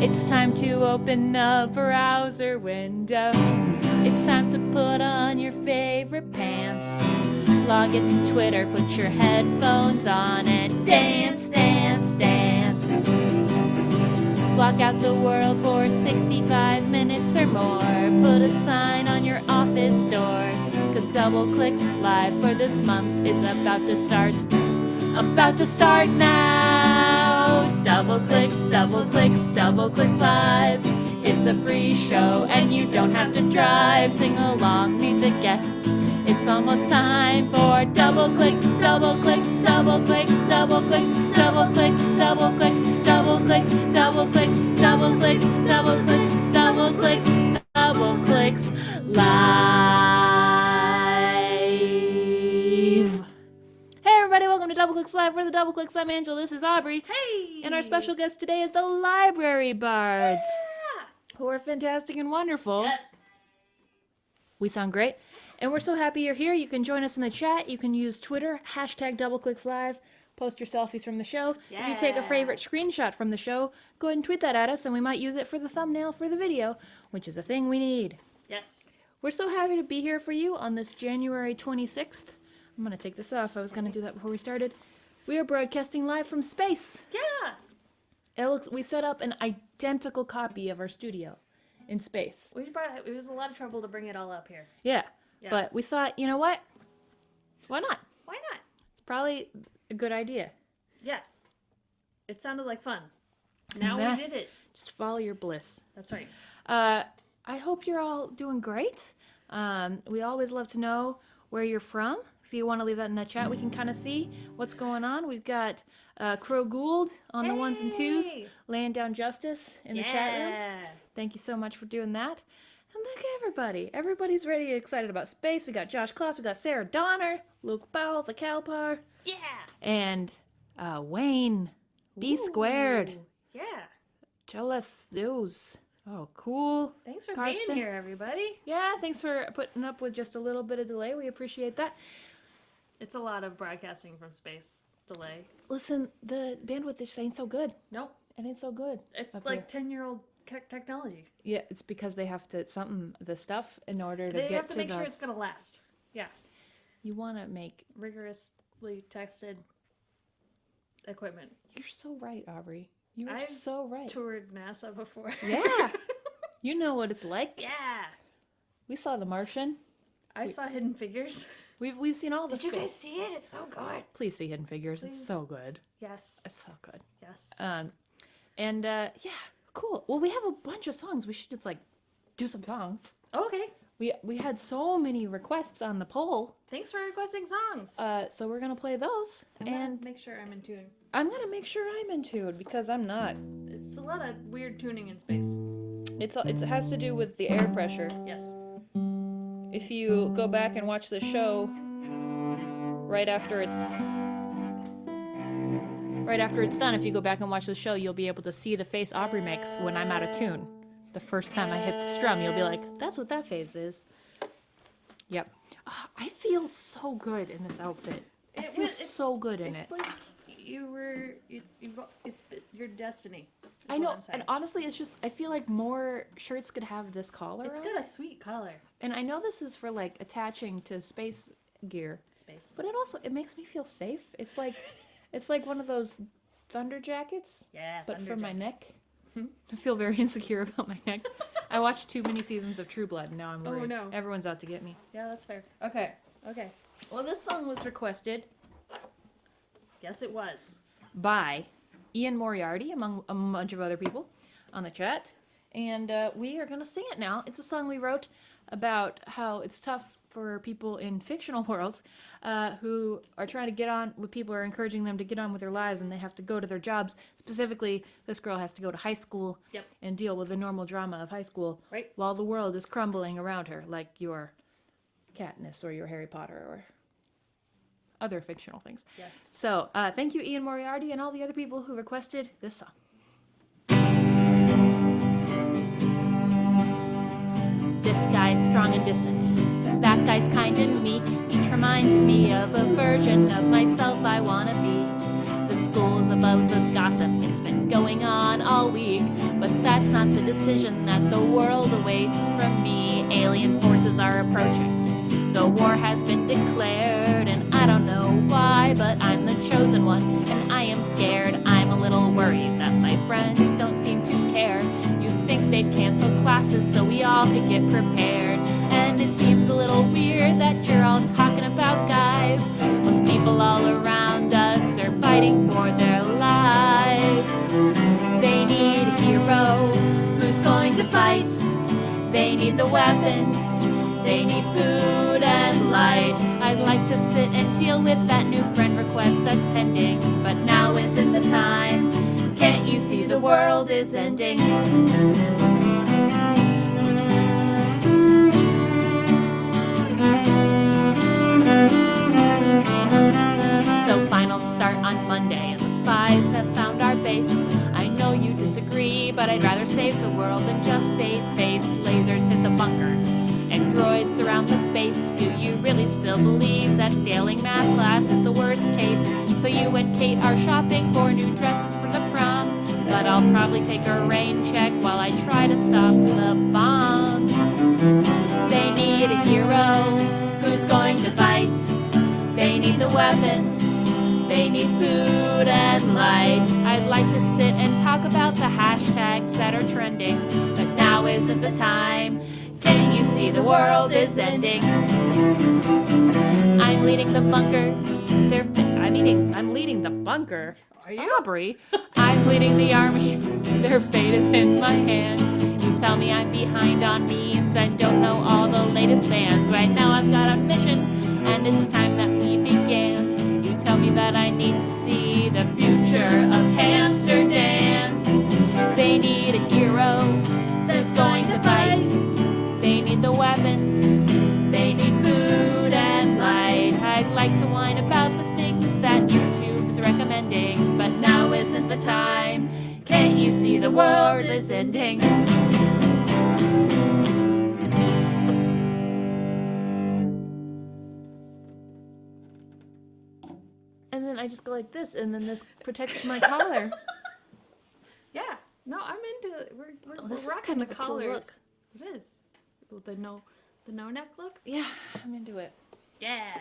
It's time to open a browser window. It's time to put on your favorite pants. Log into Twitter, put your headphones on and dance, dance, dance. Block out the world for 65 minutes or more. Put a sign on your office door, 'cause Doubleclicks Live for this month is about to start. About to start now. Doubleclicks, Doubleclicks, Doubleclicks Live. It's a free show and you don't have to drive. Sing along, meet the guests. It's almost time for Doubleclicks, Doubleclicks, Doubleclicks, Doubleclicks, Doubleclicks, Doubleclicks, Doubleclicks, Doubleclicks, Doubleclicks, Doubleclicks, Doubleclicks, Doubleclicks Live. Hey everybody, welcome to Doubleclicks Live. For the Doubleclicks, I'm Angel. This is Aubrey. Hey! And our special guest today is the Library Bards, who are fantastic and wonderful. Yes. We sound great. And we're so happy you're here. You can join us in the chat. You can use Twitter, hashtag DoubleclicksLive. Post your selfies from the show. Yeah. If you take a favorite screenshot from the show, go ahead and tweet that at us, and we might use it for the thumbnail for the video, which is a thing we need. Yes. We're so happy to be here for you on this January 26th. I'm going to take this off. I was going to do that before we started. We are broadcasting live from space. Yeah. We set up an identical copy of our studio in space. It was a lot of trouble to bring it all up here. Yeah. Yeah. But we thought, you know what? Why not? Why not? It's probably a good idea. Yeah. It sounded like fun. Now we did it. Just follow your bliss. That's right. I hope you're all doing great. We always love to know where you're from. If you want to leave that in the chat, we can kind of see what's going on. We've got Crow Gould on the ones and twos, Hey! laying down justice in the chat room. Yeah. Thank you so much for doing that. And look at everybody. Everybody's ready and excited about space. We got Josh Klaus, we got Sarah Donner, Luke Powell, the Calpar, Yeah. and Wayne B squared. Ooh, yeah. Jealous those. Oh, cool. Thanks for Carson. being here, everybody. Yeah, thanks for putting up with just a little bit of delay. We appreciate that. It's a lot of broadcasting from space delay. Listen, the bandwidth just ain't so good. Nope. It ain't so good. It's up like here. 10-year-old technology. Yeah, it's because they have to the stuff in order to They get have to make sure it's going to last. Yeah. You want to make. Rigorously tested equipment. You're so right, Aubrey. You are I've so right. Toured NASA before. Yeah. You know what it's like. Yeah. We saw The Martian. I saw Hidden Figures. We've seen all the Did you guys space. see it? It's so good. Please see Hidden Figures. It's Please. so good. Yes. It's so good. Yes. Yeah, cool. Well, we have a bunch of songs. We should just like do some songs. Okay. We had so many requests on the poll, Thanks for requesting songs. so we're gonna play those, and make sure I'm in tune. I'm gonna make sure I'm in tune because I'm not. It's a lot of weird tuning in space. It has to do with the air pressure. Yes. If you go back and watch the show right after it's done, if you go back and watch the show, you'll be able to see the face Aubrey makes when I'm out of tune. The first time I hit the strum, you'll be like, that's what that face is. Yep. Oh, I feel so good in this outfit. I feel so good in it. It's like it's your destiny. I know, and honestly, it's just, I feel like more shirts could have this collar It's on got a it. sweet color. And I know this is for like attaching to space gear, but it makes me feel safe. It's like one of those thunder jackets, Yeah. but for my Thunderjacket. neck. I feel very insecure about my neck. I watched too many seasons of True Blood, and now I'm worried. Oh, no. Everyone's out to get me. Yeah, that's fair. Okay. Okay. Well, this song was requested Yes, it was. by Ian Moriarty, among a bunch of other people on the chat. And we are going to sing it now. It's a song we wrote about how it's tough for people in fictional worlds who are trying to get on with people, are encouraging them to get on with their lives, and they have to go to their jobs. Specifically, this girl has to go to high school Yep. and deal with the normal drama of high school Right. while the world is crumbling around her, like your Katniss or your Harry Potter or other fictional things. Yes. So, thank you, Ian Moriarty, and all the other people who requested this song. This guy's strong and distant. That guy's kind and meek. Each reminds me of a version of myself I wanna be. This school's about of gossip. It's been going on all week, but that's not the decision that the world awaits from me. Alien forces are approaching. The war has been declared, and I don't know why, but I'm the chosen one, and I am scared. I'm a little worried that my friends don't seem to care. You'd think they'd cancel classes so we all could get prepared. And it seems a little weird that you're all talking about guys when people all around us are fighting for their lives. They need a hero who's going to fight. They need the weapons. They need food and light. I'd like to sit and deal with that new friend request that's pending, but now isn't the time. Can't you see the world is ending? So finals start on Monday, and the spies have found our base. I know you disagree, but I'd rather save the world than just save face. Lasers hit the bunker, and droids surround the base. Do you really still believe that failing math class is the worst case? So you and Kate are shopping for new dresses for the prom, but I'll probably take a rain check while I try to stop the bombs. They need a hero who's going to fight. They need the weapons. They need food and light. I'd like to sit and talk about the hashtags that are trending, but now isn't the time. Can't you see the world is ending? I'm leading the bunker. I'm leading the bunker. Are you? Aubrey. I'm leading the army. Their fate is in my hands. You tell me I'm behind on memes and don't know all the latest bands. Right now I've got a mission, and it's time that we began. You tell me that I need to see the future of hamster dance. They need a hero that's going to fight. They need the weapons. They need food and light. I'd like to whine about the things that YouTube's recommending, but now isn't the time. Can't you see the world is ending? And then I just go like this, and then this protects my collar. Yeah. No, I'm into it. We're Oh, this is rocking kind the of a cool collars. look. It is. With the no neck look. Yeah, I'm into it. Yeah.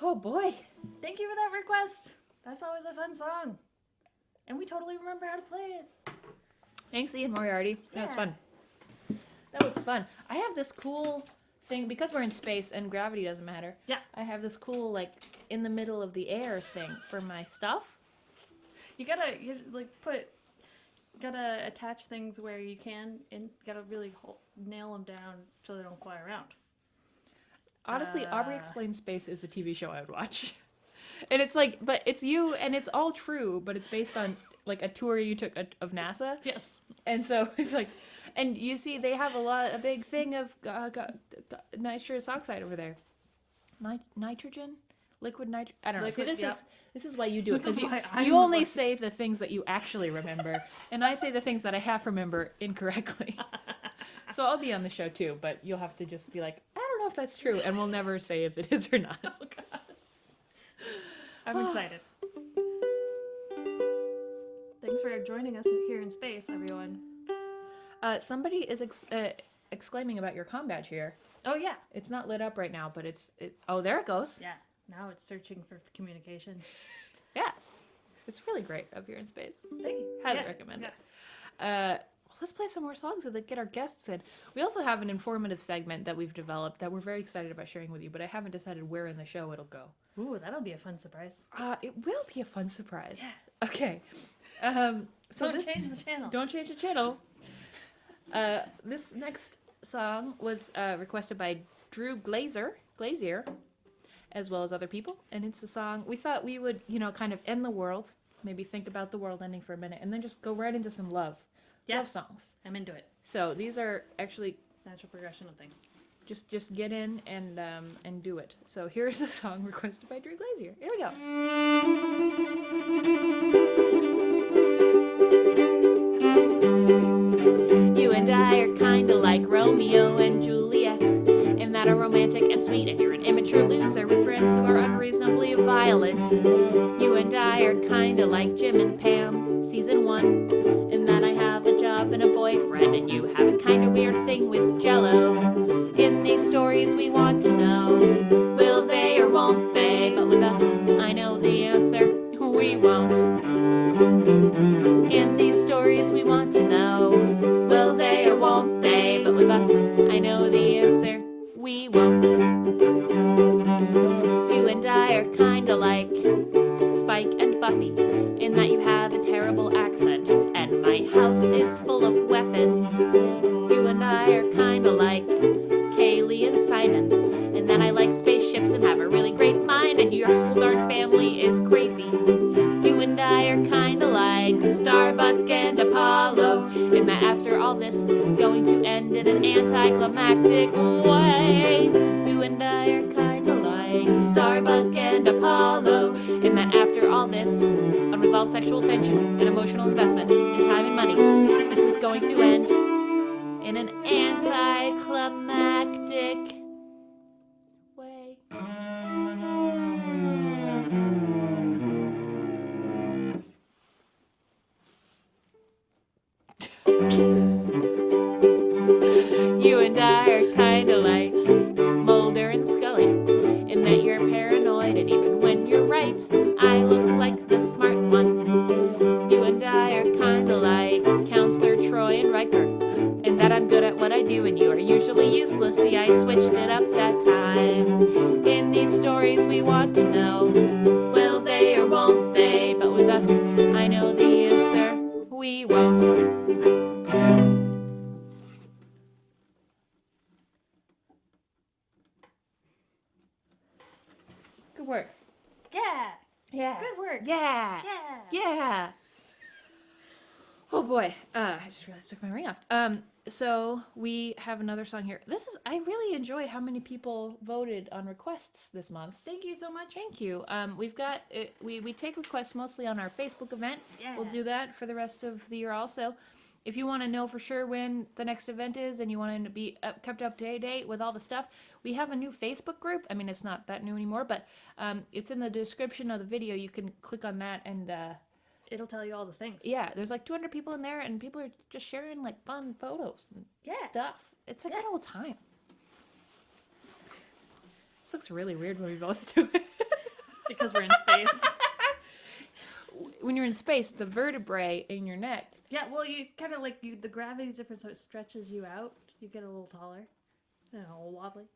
Oh boy. Thank you for that request. That's always a fun song. And we totally remember how to play it. Thanks, Ian Moriarty. That was Yeah. fun. That was fun. I have this cool thing, because we're in space and gravity doesn't matter. Yeah. I have this cool, like, in the middle of the air thing for my stuff. You gotta attach things where you can, and gotta really nail them down so they don't fly around. Honestly, Aubrey Explains Space is a TV show I would watch. And it's like, but it's you, and it's all true, but it's based on, like, a tour you took of NASA. Yes. And so it's like, and you see they have a big thing of nitrous oxide over there. Nitrogen? Liquid nitrogen? I don't know. Liquid, See, this is why you do it. This is Because why I'm you only like- say the things that you actually remember, and I say the things that I half remember incorrectly. So I'll be on the show too, but you'll have to just be like, I don't know if that's true, and we'll never say if it is or not. Oh gosh. I'm excited. Thanks for joining us here in space, everyone. Somebody is exclaiming about your comm badge here. Oh yeah. It's not lit up right now, but oh, there it goes. Yeah. Now it's searching for communication. Yeah. It's really great up here in space. Thank you. Highly recommend it. Well, let's play some more songs so that get our guests in. We also have an informative segment that we've developed that we're very excited about sharing with you, but I haven't decided where in the show it'll go. Ooh, that'll be a fun surprise. It will be a fun surprise. Yeah. Okay. So Don't change the channel. Don't change the channel. This next song was requested by Drew Glazier, as well as other people, and it's a song we thought we would, kind of end the world, maybe think about the world ending for a minute, and then just go right into some love songs. I'm into it. So these are actually Natural progression of things. just get in and do it. So here's a song requested by Drew Glazier. Here we go. You and I are kinda like Romeo and Juliet, in that are romantic and sweet, and you're an immature loser with friends who are unreasonably violent. You and I I are kinda like Jim and Pam, season 1. And that I have a job and a boyfriend, and you have a kinda weird thing with Jello. In these stories we want to know, will they or won't they? But with us, I know the answer, we won't. In these stories we want to know, will they or won't they? But with us, I know the answer, we won't. You and I are kinda like Spike and Buffy, in that you have a terrible accent, and my house is full of weapons. You and I are kinda like Kaylee and Simon, in that I like spaceships and have a really great mind, and your whole darn family is crazy. You and I are kinda like Starbuck and Apollo, in that after all this is going to end in an anticlimactic way. You and I are kinda like Starbuck and Apollo, in that after all this unresolved sexual tension and emotional investment in time and money, this is going to end in an anticlimactic way. You and I are kinda like Mulder and Scully, in that you're paranoid, and even when you're right, I look like the smart one. You and I are kinda like Counselor Troy and Riker, in that I'm good at what I do and you are usually useless. See, I switched it up that time. In these stories we want to know, will they or won't they? But with us, I know the answer, we won't. Good work. Yeah. Yeah. Good work. Yeah. Yeah. Yeah. Oh boy. I just realized I took my ring off. So we have another song here. I really enjoy how many people voted on requests this month. Thank you so much. Thank you. We've got we take requests mostly on our Facebook event. Yeah. We'll do that for the rest of the year also. If you want to know for sure when the next event is and you want to be kept up to date with all the stuff, we have a new Facebook group. I mean, it's not that new anymore, but it's in the description of the video. You can click on that and it'll tell you all the things. yeah, there's like 200 people in there, and people are just sharing like fun photos and stuff. It's a good old time. This looks really weird when we both do it. Because we're in space. When you're in space, the vertebrae in your neck. Yeah, well, you kind of like the gravity's different, so it stretches you out. You get a little taller and a little wobbly.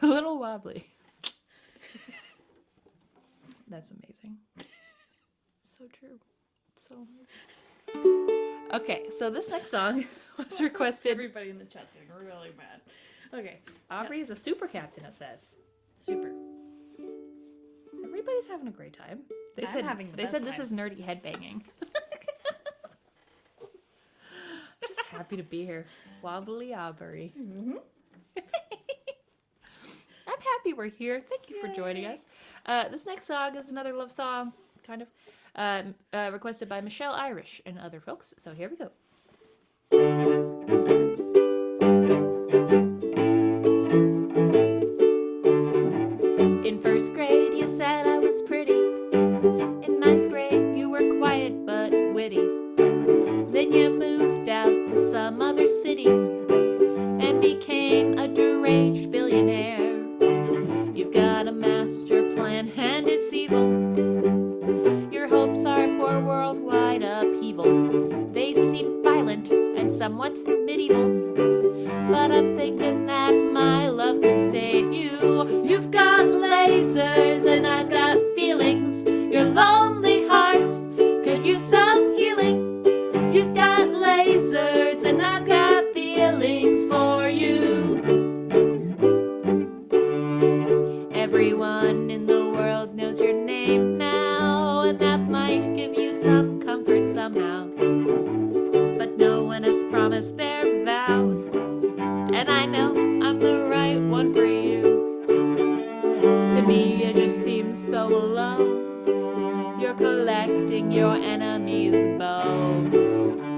A little wobbly. That's amazing. So true. So okay, so this next song was requested. Everybody in the chat's getting really mad. Okay. Aubrey is a super captain, it says. Super. Everybody's having a great time. They I'm said having the they best said this time. is nerdy headbanging. Just happy to be here. Wobbly Aubrey. Mm-hmm. I'm happy we're here. Thank you for joining us. This next song is another love song, kind of, requested by Michelle Irish and other folks. So here we go. In first grade, you said I was pretty. In ninth grade, you were quiet but witty. Then you moved out to some other city and became a deranged billionaire. You've got a master plan and it's evil. Your hopes are for worldwide upheaval. They seem violent and somewhat medieval, but I'm thinking that my love could save you. You've got lasers and I've got feelings. Your lonely heart could use some healing. You've got lasers and I've got feelings for you. Everyone in the world knows your name now, and that might give you some comfort somehow. But no one has promised their vows, and I know I'm the right one for you. To me, it just seems so alone. You're collecting your enemies' bones,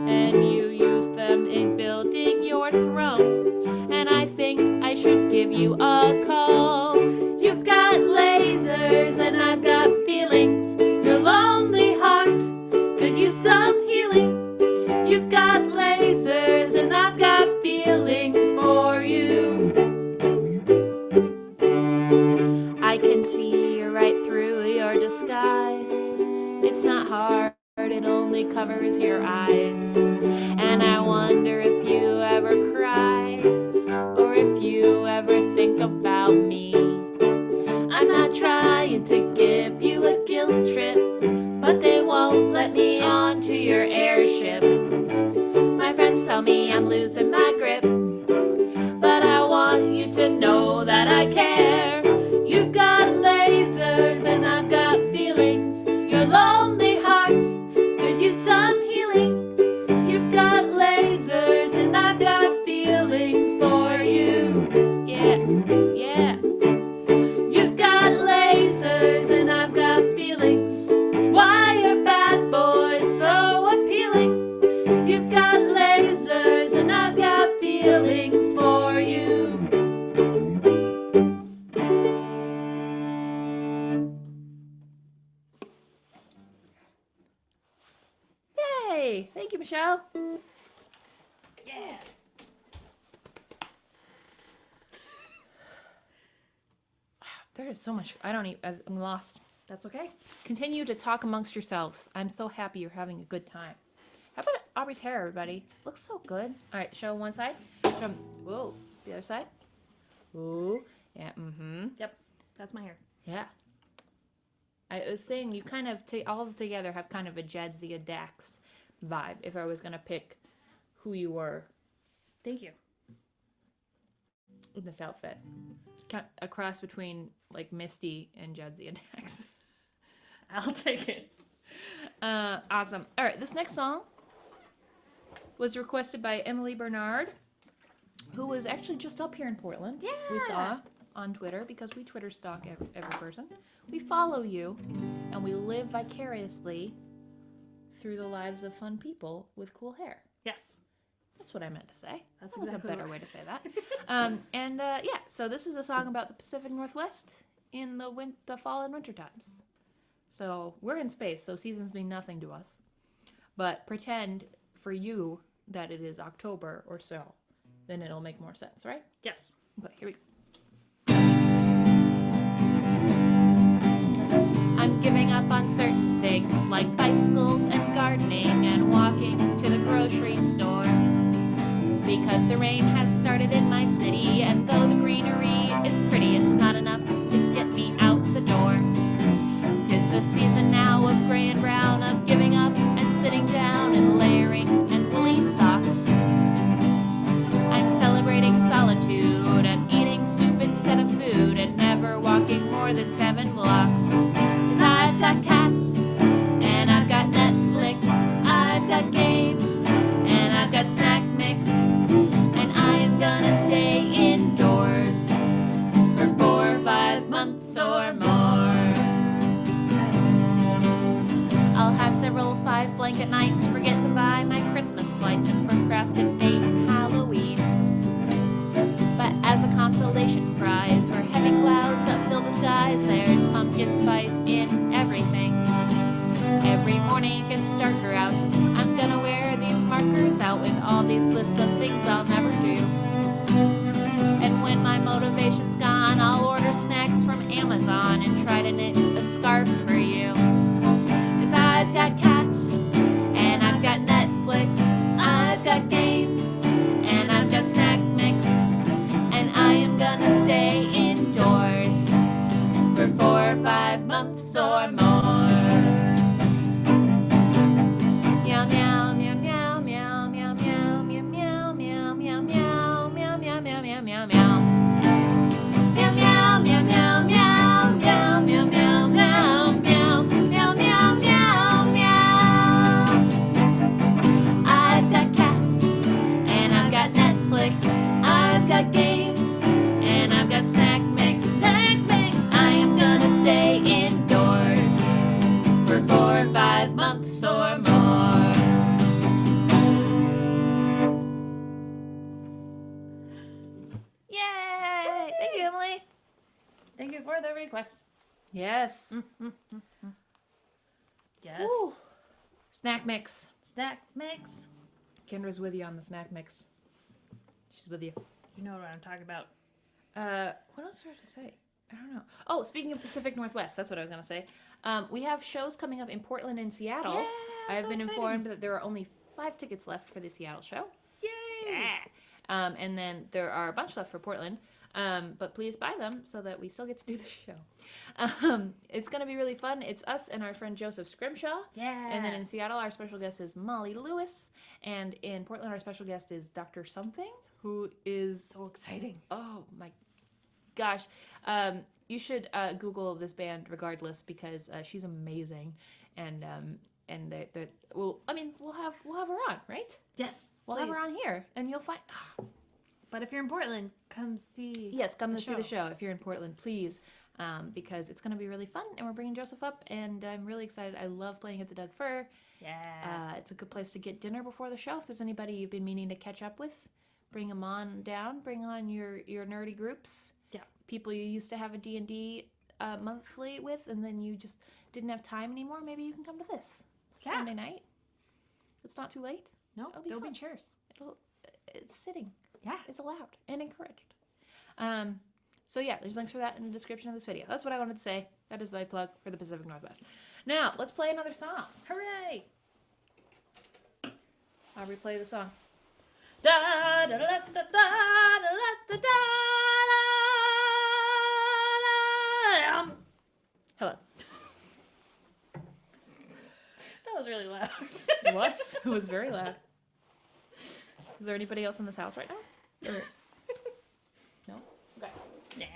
and you use them in building your throne. And I think I should give you a call. You've got lasers and I've got feelings. You're lonely you ever think about me? I'm not trying to give you a guilt trip, but they won't let me onto your airship. My friends tell me I'm losing my grip, but I want you to know that I care. You've got lasers and I've got feelings. Your lonely heart could use some healing. You've got lasers and I've got feelings for you. Yeah, yeah. You've got lasers and I've got feelings. Why are bad boys so appealing? You've got lasers and I've got feelings for you. Yay! Thank you, Michelle. Yeah. There is so much. I'm lost. That's okay. Continue to talk amongst yourselves. I'm so happy you're having a good time. How about Aubrey's hair, everybody? Looks so good. All right, show one side. Show, whoa, the other side. Ooh, yeah, Yep, that's my hair. yeah. I was saying you kind of, all together have kind of a Jadzia Dax vibe if I was going to pick who you were Thank you. in this outfit. A cross between like Misty and Jadzia Dax. I'll take it. Awesome. All right, this next song was requested by Emily Bernard, who was actually just up here in Portland. Yeah. We saw on Twitter because we Twitter stalk every person. We follow you, and we live vicariously through the lives of fun people with cool hair. Yes. That's what I meant to say. That's That was exactly a better what- way to say that. Yeah, so this is a song about the Pacific Northwest in the fall and winter times. So we're in space, so seasons mean nothing to us. But pretend for you that it is October or so, then it'll make more sense, right? Yes. Okay, here we go. I'm giving up on certain things like bicycles and gardening and walking to the grocery store. Because the rain has started in my city, and though the greenery is pretty, it's not enough to get me out the door. 'Tis the season now of gray and brown, of giving up and sitting down and layering and woolly socks. I'm celebrating solitude and eating soup instead of food and never walking more than 7 blocks. 'Cause I've got cats and I've got Netflix, I've got games and I've got snack mix, and I am gonna stay indoors for 4 or 5 months or more. I'll have several 5 blanket nights, forget to buy my Christmas flights, and procrastinate Halloween. But as a consolation prize for heavy clouds that fill the skies, there's pumpkin spice in everything. Every morning it gets darker out. I'm gonna wear these markers out with all these lists of things I'll never do. And when my motivation's gone, I'll order snacks from Amazon and try to knit a scarf for you. 'Cause I've got cats and I've got Netflix, I've got games and I've got snack mix, and I am gonna stay indoors for 4 or 5 months or more. Meow meow meow meow meow meow meow meow meow meow meow meow meow meow meow meow meow meow. Meow meow meow meow meow meow meow meow meow meow meow meow meow meow. I've got cats and I've got Netflix, I've got games and I've got snack mix. I am gonna stay indoors for 4 or 5 months or more. Yay! Thank you, Emily. Thank you for the request. Yes. Yes. Woo. Snack mix. Snack mix. Kendra's with you on the snack mix. She's with you. You know what I'm talking about. What else do I have to say? I don't know. Oh, speaking of Pacific Northwest, that's what I was going to say. We have shows coming up in Portland and Seattle. Yeah, I have so been exciting. informed that there are only 5 tickets left for the Seattle show. Yay! Yeah. And then there are a bunch left for Portland. But please buy them so that we still get to do the show. It's going to be really fun. It's us and our friend Joseph Scrimshaw. Yeah. And then in Seattle, our special guest is Molly Lewis. And in Portland, our special guest is Dr. Something, who is... So exciting. Oh, my gosh. You should Google this band regardless because she's amazing. And we'll have her on, right? Yes, We'll have her on here, and you'll find... But if you're in Portland, come see. Yes, come to see the show if you're in Portland, please, because it's going to be really fun, and we're bringing Joseph up, and I'm really excited. I love playing at the Doug Fir. Yeah. It's a good place to get dinner before the show. If there's anybody you've been meaning to catch up with, bring them on down. Bring on your nerdy groups. Yeah. People you used to have a D&D monthly with, and then you just didn't have time anymore. Maybe you can come to this. It's Sunday night. It's not too late. No, there'll be chairs. It's sitting. Yeah. It's allowed and encouraged. So yeah, there's links for that in the description of this video. That's what I wanted to say. That is my plug for the Pacific Northwest. Now, let's play another song. Hooray! I'll replay the song. Da da da da da da da da. Hello. That was really loud. It was. It was very loud. Is there anybody else in this house right now? Or... No? Okay. Nah.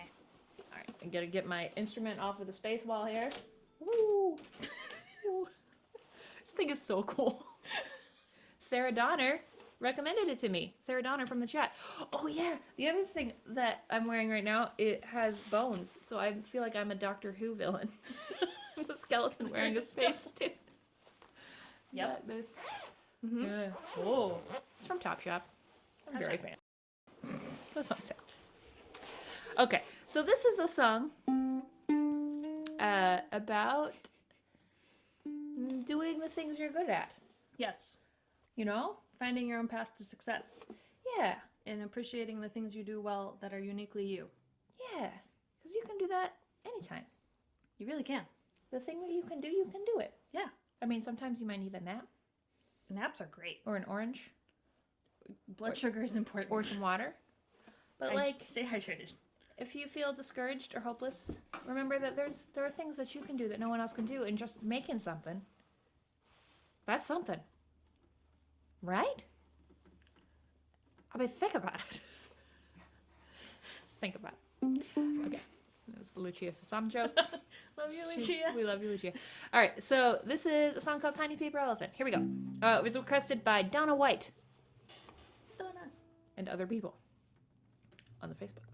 All right. I gotta get my instrument off of the space wall here. Woo! Woo. This thing is so cool. Sarah Donner recommended it to me. Sarah Donner from the chat. Oh yeah, the other thing that I'm wearing right now, it has bones, so I feel like I'm a Doctor Who villain. I'm a skeleton wearing a spacesuit. Yep. Mm-hmm. Yeah. Oh. It's from Topshop. I'm very fan. That's on sale. Okay, so this is a song about doing the things you're good at. Yes. You know? Finding your own path to success. Yeah. And appreciating the things you do well that are uniquely you. Yeah. Because you can do that anytime. You really can. The thing that you can do it. Yeah. I mean, sometimes you might need a nap. Naps are great. Or an orange. Blood sugar is important. Or some water. But stay hydrated. If you feel discouraged or hopeless, remember that there are things that you can do that no one else can do, and just making something, that's something. Right? I mean, think about it. Think about it. Okay. That's the Lucia Fasam joke. Love you, Lucia. We love you, Lucia. All right, so this is a song called Tiny Paper Elephant. Here we go. It was requested by Donna White. Donna. And other people on the Facebook.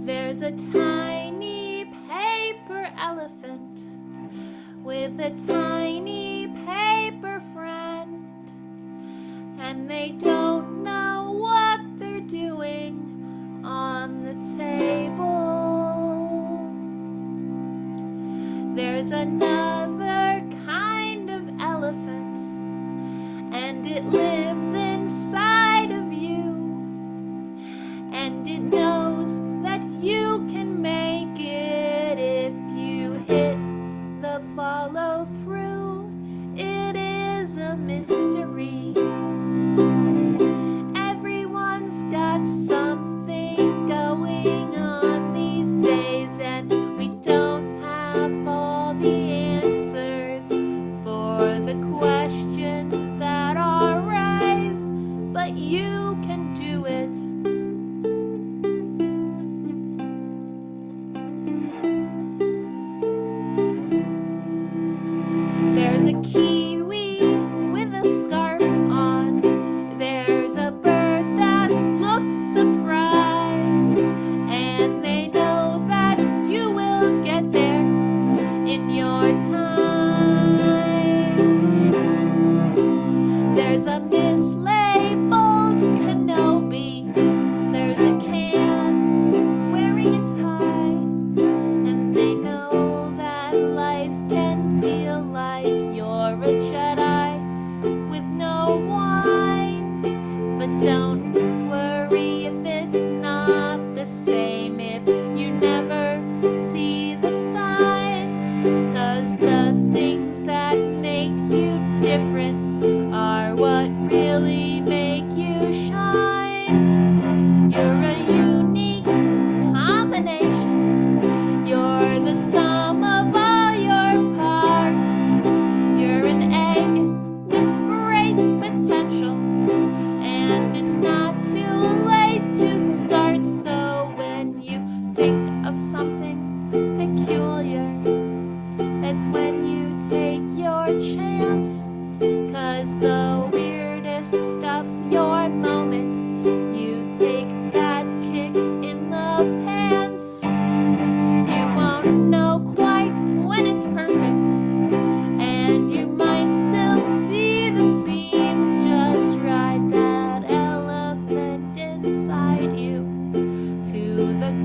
There's a tiny paper elephant with a tiny paper friend, and they don't know what they're doing on the table. There's another kind of elephant, and it lives inside of you, and it knows that you can make it if you hit the follow through. It is a mystery. Everyone's got something going on these days, and we don't have all the answers.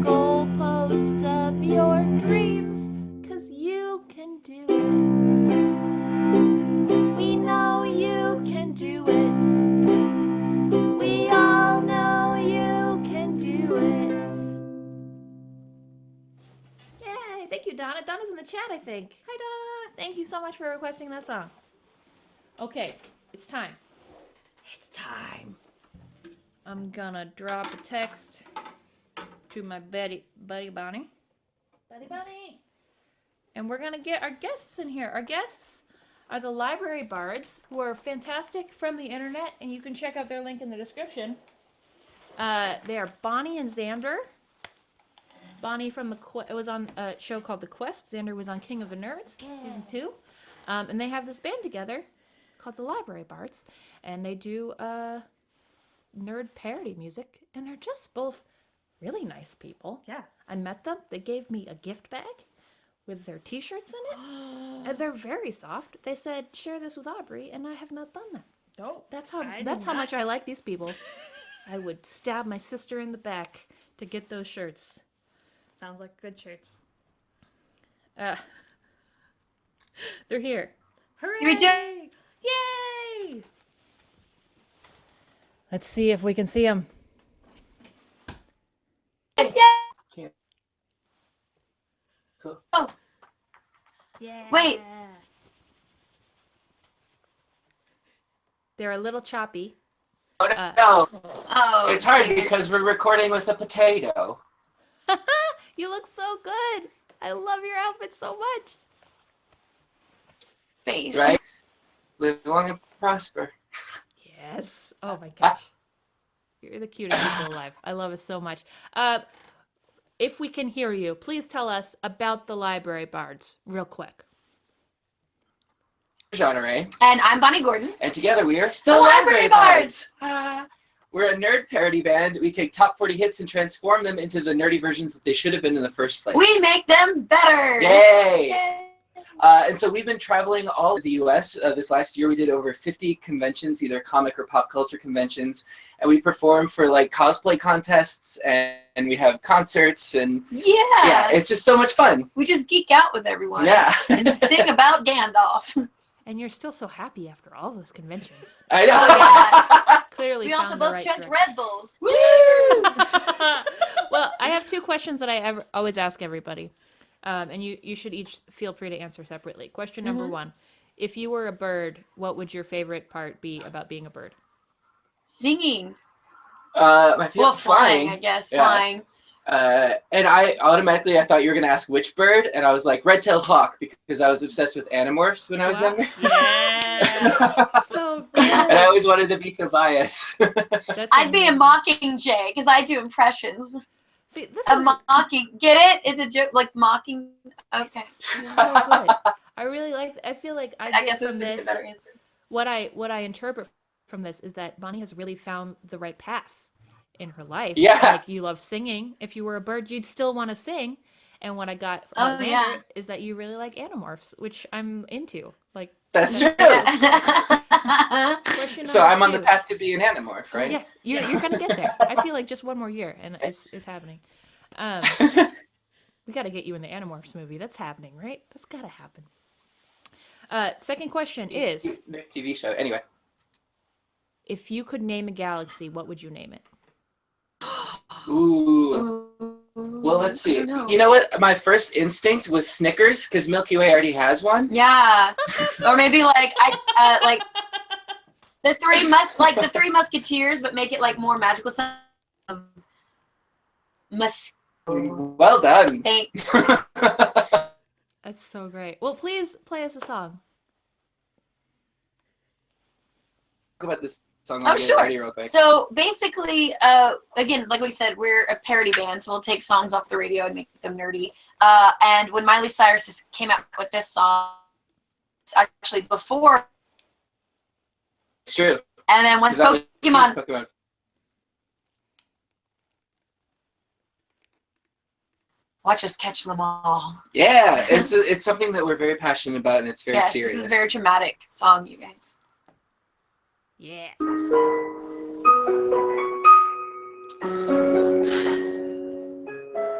goalpost of your dreams, 'cause you can do it. We know you can do it. We all know you can do it. Yay, thank you, Donna. Donna's in the chat, I think. Hi, Donna. Thank you so much for requesting that song. Okay, it's time. It's time. I'm gonna drop a text to my buddy Bonnie. Buddy Bonnie. And we're gonna get our guests in here. Our guests are the library bards, who are fantastic from the internet, and you can check out their link in the description. They are Bonnie and Xander. Bonnie from it was on a show called The Quest. Xander was on King of the Nerds, season 2. And they have this band together called the Library Bards, and they do nerd parody music, and they're just both really nice people. Yeah. I met them. They gave me a gift bag with their t-shirts in it, and they're very soft. They said, share this with Aubrey, and I have not done that. Oh, That's how much I like these people. I would stab my sister in the back to get those shirts. Sounds like good shirts. They're here. Hooray! Here we do. Yay! Let's see if we can see them. Yeah. Oh, Yeah. Wait. They're a little choppy. Oh, no. oh. It's hard dear. because we're recording with a potato. You look so good. I love your outfit so much. Face. Right? Live long and prosper. Yes. Oh my gosh. You're the cutest people alive. I love it so much. If we can hear you, please tell us about the Library Bards real quick. Genre. And I'm Bonnie Gordon. And together we are The Library Bards. We're a nerd parody band. We take top 40 hits and transform them into the nerdy versions that they should have been in the first place. We make them better. Yay! Yay. And so we've been traveling all of the U.S. This last year we did over 50 conventions, either comic or pop culture conventions. And we perform for like cosplay contests, and we have concerts, and Yeah. it's just so much fun. We just geek out with everyone. Yeah. And sing about Gandalf. And you're still so happy after all those conventions. I know. Oh, yeah. Clearly We also found the both right chugged direction. Red Bulls. Woo! Well, I have 2 questions that I always ask everybody. And you should each feel free to answer separately. Question number 1. If you were a bird, what would your favorite part be about being a bird? Singing. My favorite Well, flying, I guess. Yeah. Flying. And I thought you were going to ask which bird, and I was like, red-tailed hawk, because I was obsessed with Animorphs when I was younger. Yeah. So good. And I always wanted to be Tobias. That's I'd be a amazing. Mockingjay because I do impressions. See, this A is mocking. Get it? It's a joke, like mocking. Okay. it's so good. I really like. I feel like I I get guess from would be the this. better answer. What I interpret from this is that Bonnie has really found the right path in her life. Yeah. Like, you love singing. If you were a bird, you'd still want to sing. And what I got from Alexander yeah. is that you really like Animorphs, which I'm into. Like, That's true. question So number I'm on the 2. path to be an Animorph, right? Yes, you're gonna get there. I feel like just one more year, and it's happening. We got to get you in the Animorphs movie. That's happening, right? That's gotta happen. Second question is, The TV show. Anyway. if you could name a galaxy, what would you name it? Ooh. Well, let's I see. don't know. You know what? My first instinct was Snickers, because Milky Way already has one. Yeah. Or maybe like like the Three Musketeers, but make it like more magical sound. Well done. Thanks. That's so great. Well, please play us a song. Talk about this song. Oh, sure. Ready real quick. So basically, again, like we said, we're a parody band, so we'll take songs off the radio and make them nerdy. And when Miley Cyrus came out with this song, it's actually before, It's true. and then once 'Cause that was Pokemon, watch us catch them all. Yeah, it's something that we're very passionate about, and it's very Yes, serious. this is a very dramatic song, you guys. Yeah.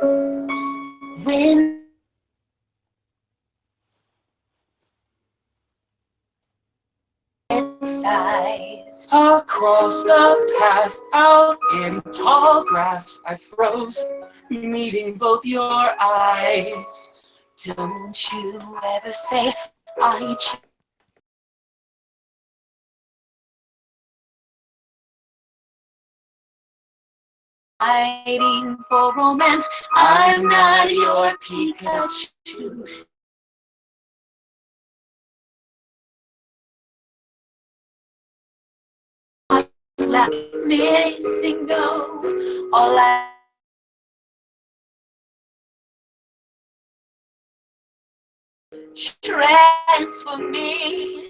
When sized Across the path, out in tall grass, I froze, meeting both your eyes. don't you ever say I fighting for romance. I'm not your Pikachu. Let me sing no. All I transfer me.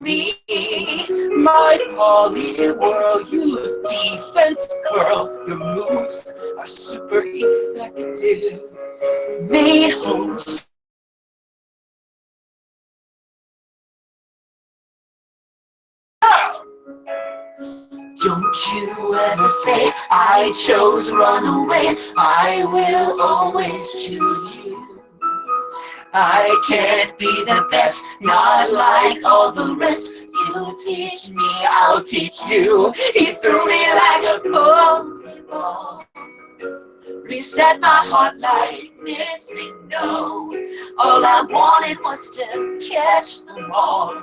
My poly world, use defense curl. Your moves are super effective. Made holes. Don't you ever say I chose runaway. I will always choose you. I can't be the best, not like all the rest. You teach me, I'll teach you. He threw me like a Pokeball. Reset my heart like missing no. All I wanted was to catch them all.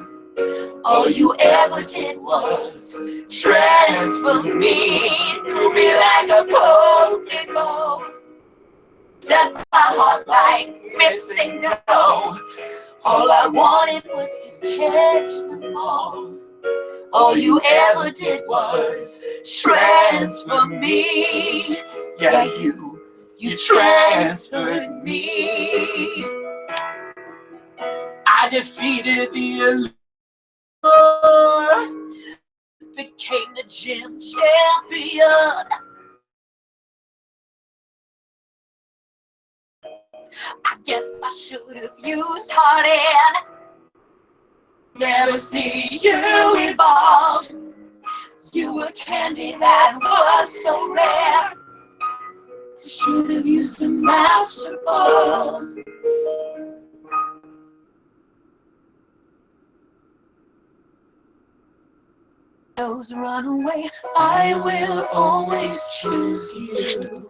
All you ever did was transfer me. Threw me like a Pokeball. Set my heart like missing no. All I wanted was to catch them all. All you ever did was transfer me. Yeah, you transferred me. I defeated the illusion. Became the gym champion. I guess I should have used hard and never see you evolve. You were candy that was so rare. Should have used a master ball. Those run away, I will always choose you.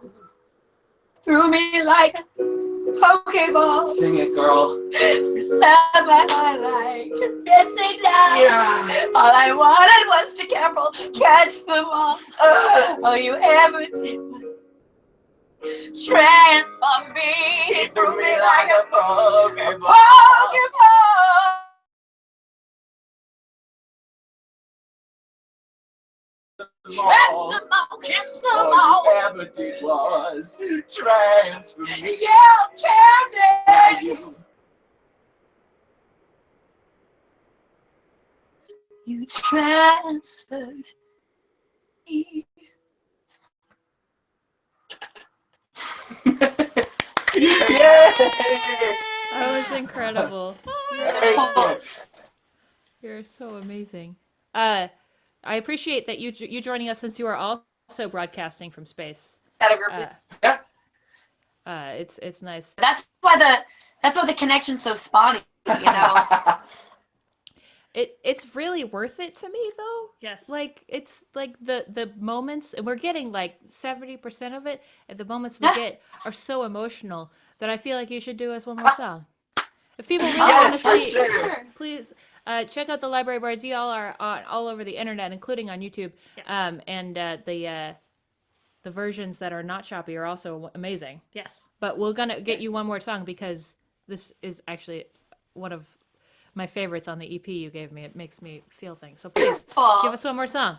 Threw me like a Pokeball. Sing it, girl. Reset my heart like missing now. Yeah. All I wanted was to careful catch them all. All you ever did was transform me. He threw me like a Pokeball. Pokeball. Kiss them all, kiss them All all. you ever did was transfer me. Yeah, candy. You transferred me. Yay! That was incredible. Oh, You're so amazing. I appreciate that you joining us since you are also broadcasting from space. that a group. Yeah. It's nice. That's why the connection's so spotty, you know. It's really worth it to me though. Yes. Like it's like the moments, and we're getting like 70% of it, and the moments we get are so emotional that I feel like you should do us one more song. If people really want to Yes, for see, sure. please check out the Library Bards. Y'all are all over the internet, including on YouTube. Yes. And the versions that are not choppy are also amazing. Yes. But we're gonna get you one more song because this is actually one of my favorites on the EP you gave me. It makes me feel things. So please Aw. give us one more song.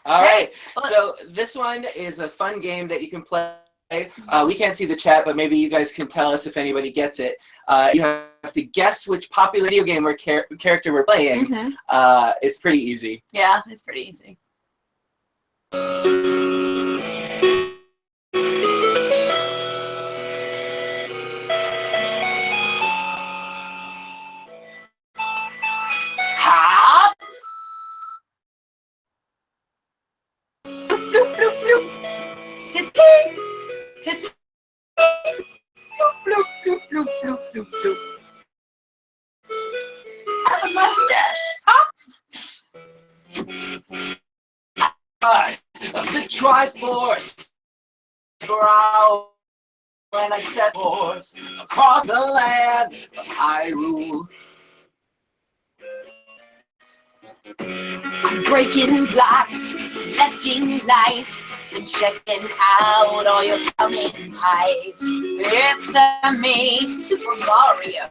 All right. Well- So this one is a fun game that you can play. We can't see the chat, but maybe you guys can tell us if anybody gets it. You have to guess which popular video game or character we're playing. Mhm. It's pretty easy. Yeah, it's pretty easy. Hop. Bloop, bloop, bloop. by force. Growl when I set forth across the land of Hyrule. I'm breaking blocks, collecting life, and checking out all your plumbing pipes. It's me, Super Mario.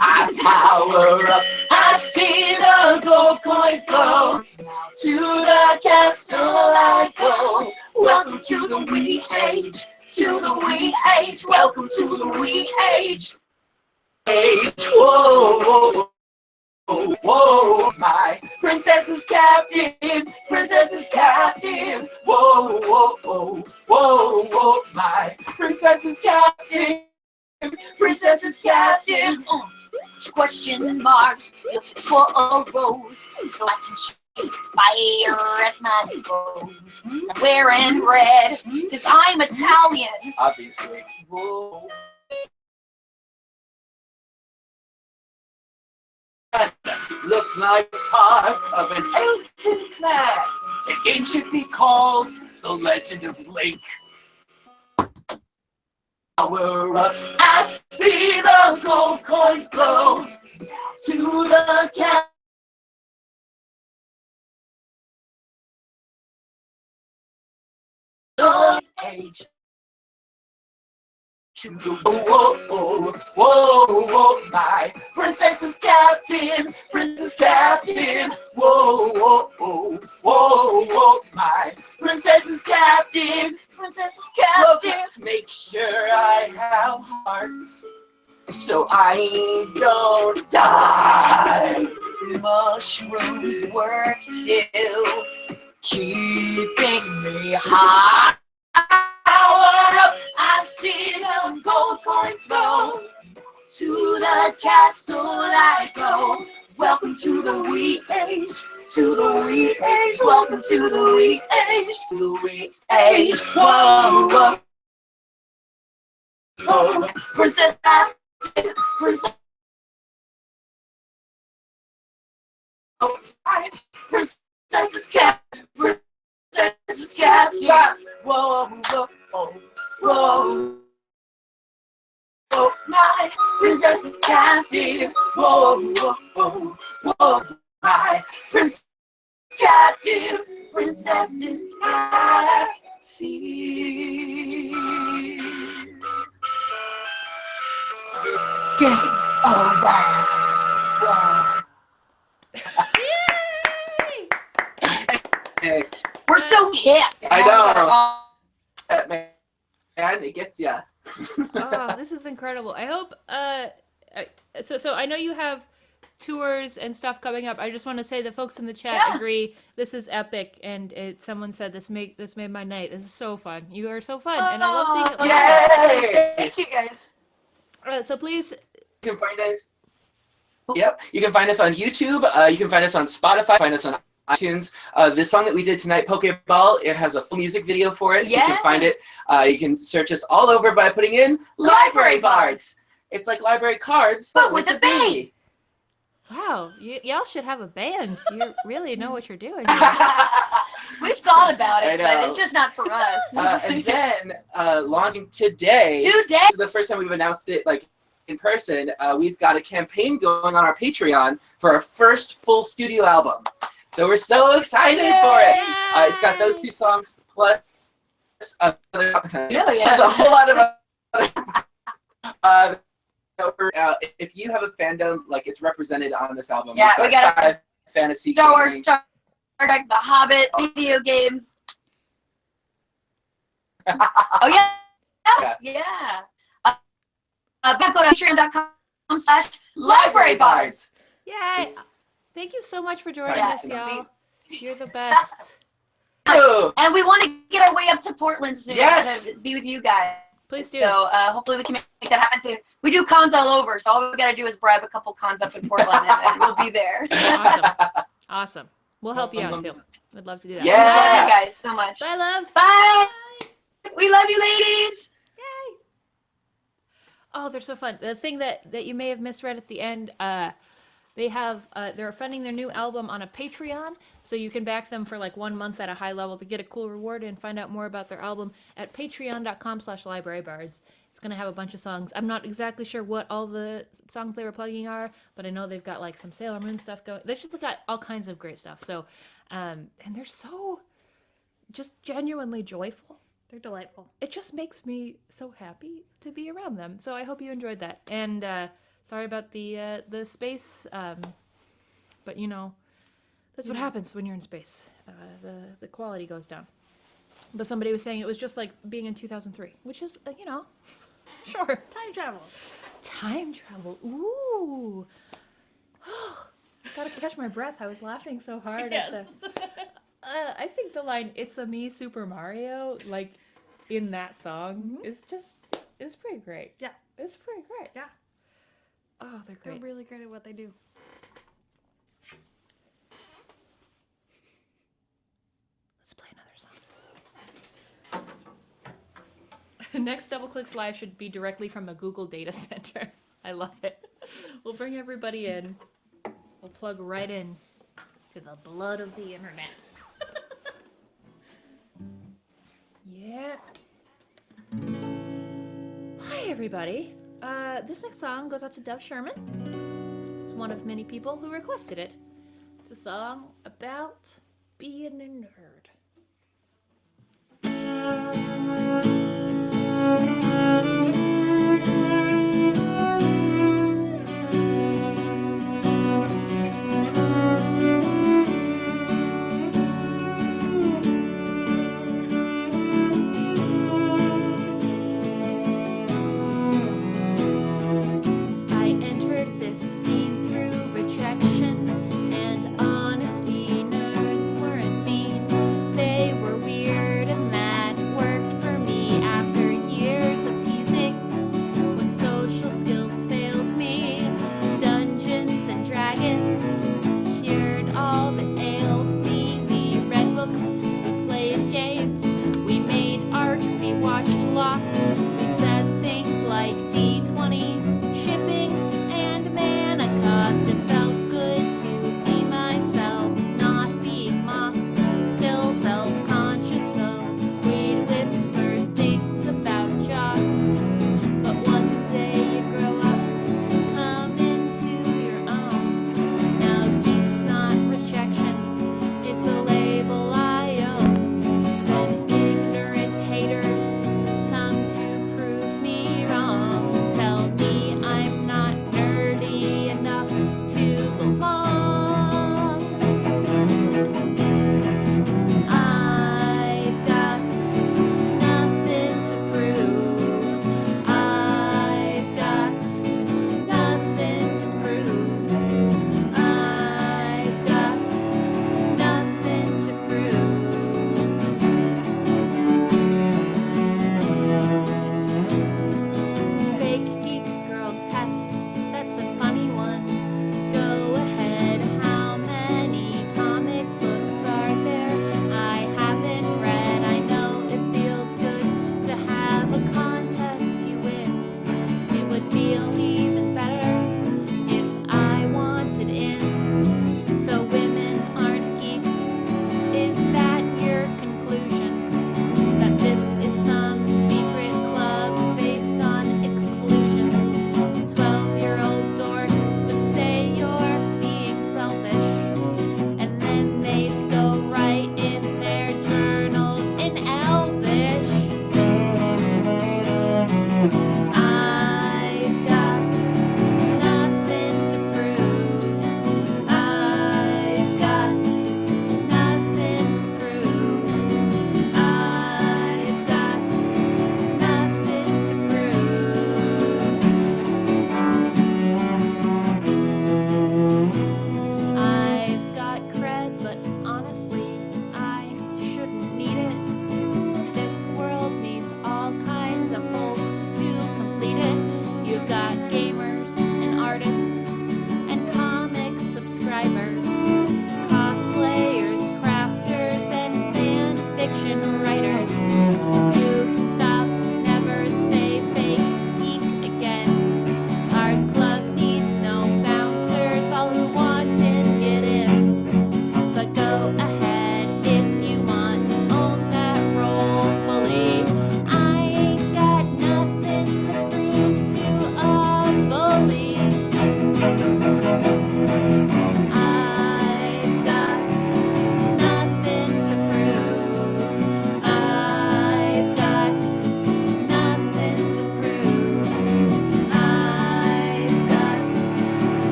I power up, I see the gold coins glow. To the castle I go. Welcome to the Wii Age, to the Wii Age. Welcome to the Wii Age. Whoa, whoa, whoa, my princess is captive, princess is captive. Whoa, whoa, whoa, whoa, whoa, my princess is captive, princess is captive. Question marks, looking for a rose, so I can shoot fire at my foes. I'm wearing red, cause I'm Italian. Obviously. Whoa. Look like part of an elfin clan. The game should be called The Legend of Link. Power up, I see the gold coins glow. To the castle age. To the whoa, whoa, whoa, my princess is captain, princess captain. Whoa, whoa, whoa, whoa, whoa, my princess is captain, princess is captain. Let's make sure I have hearts, so I don't die. Mushrooms work too, keeping me high. Power up, I see the gold coins go. To the castle I go. Welcome to the Wii Age, to the Wii Age. Welcome to the Wii Age, to the Wii Age. Whoa, whoa, whoa. Princess Captain, princess. Oh, princess is captain, princess is captain. Whoa, whoa, whoa, whoa. Oh, my princess is captive. Whoa, whoa, whoa, whoa. My princess is captive. Princess is captive. Game over. Wow. Yay! We're so hip. I know. Man, it gets ya. Oh, this is incredible. I hope so I know you have tours and stuff coming up. I just want to say the folks in the chat agree. This is epic, and someone said this made my night. This is so fun. You are so fun, and I love seeing it live. Yay! Thank you guys. So please, You can find us. Yep, you can find us on YouTube. You can find us on Spotify. Find us on iTunes. The song that we did tonight, Pokeball, it has a full music video for it, so you can find it. You can search us all over by putting in Library Bards. It's like library cards, but with a B. wow, y'all should have a band. You really know what you're doing. We've thought about I it, know. but it's just not for us. And then launching today. Today. This is the first time we've announced it like in person. We've got a campaign going on our Patreon for our first full studio album. So we're so excited for it. It's got those two songs plus other, plus a whole lot of others. If you have a fandom, like it's represented on this album. Yeah, we got sci-fi, fantasy, Star Wars, gaming. Star Trek, The Hobbit, video games. Oh yeah, yeah. Go to patreon.com/librarybards. Yay! Thank you so much for joining Yeah. us, y'all. You're the best. Oh, And we want to get our way up to Portland soon Yes. to be with you guys. Please do. So hopefully we can make that happen soon. We do cons all over, so all we got to do is bribe a couple cons up in Portland, and we'll be there. Awesome. Awesome. We'll help you out too. We'd love to do that. We Yeah. love you guys so much. Bye, loves. Bye. We love you, ladies. Yay. Oh, they're so fun. The thing that you may have misread at the end, They have they're funding their new album on a Patreon, so you can back them for like 1 month at a high level to get a cool reward and find out more about their album at patreon.com/librarybards. It's gonna have a bunch of songs. I'm not exactly sure what all the songs they were plugging are, but I know they've got like some Sailor Moon stuff going. They just got all kinds of great stuff. So, and they're so just genuinely joyful. They're delightful. It just makes me so happy to be around them. So I hope you enjoyed that. And sorry about the space, but you know, that's what happens when you're in space. The quality goes down. But somebody was saying it was just like being in 2003, which is you know, sure. Time travel. Time travel. Ooh. Gotta catch my breath. I was laughing so hard at this. I think the line "It's a me, Super Mario," like in that song, is pretty great. Yeah. It's pretty great. Yeah. Oh, they're great. They're really great at what they do. Let's play another song. Next Doubleclicks Live should be directly from a Google data center. I love it. We'll bring everybody in. We'll plug right in to the blood of the internet. Yeah. Hi, everybody. This next song goes out to Dove Sherman. It's one of many people who requested it. It's a song about being a nerd.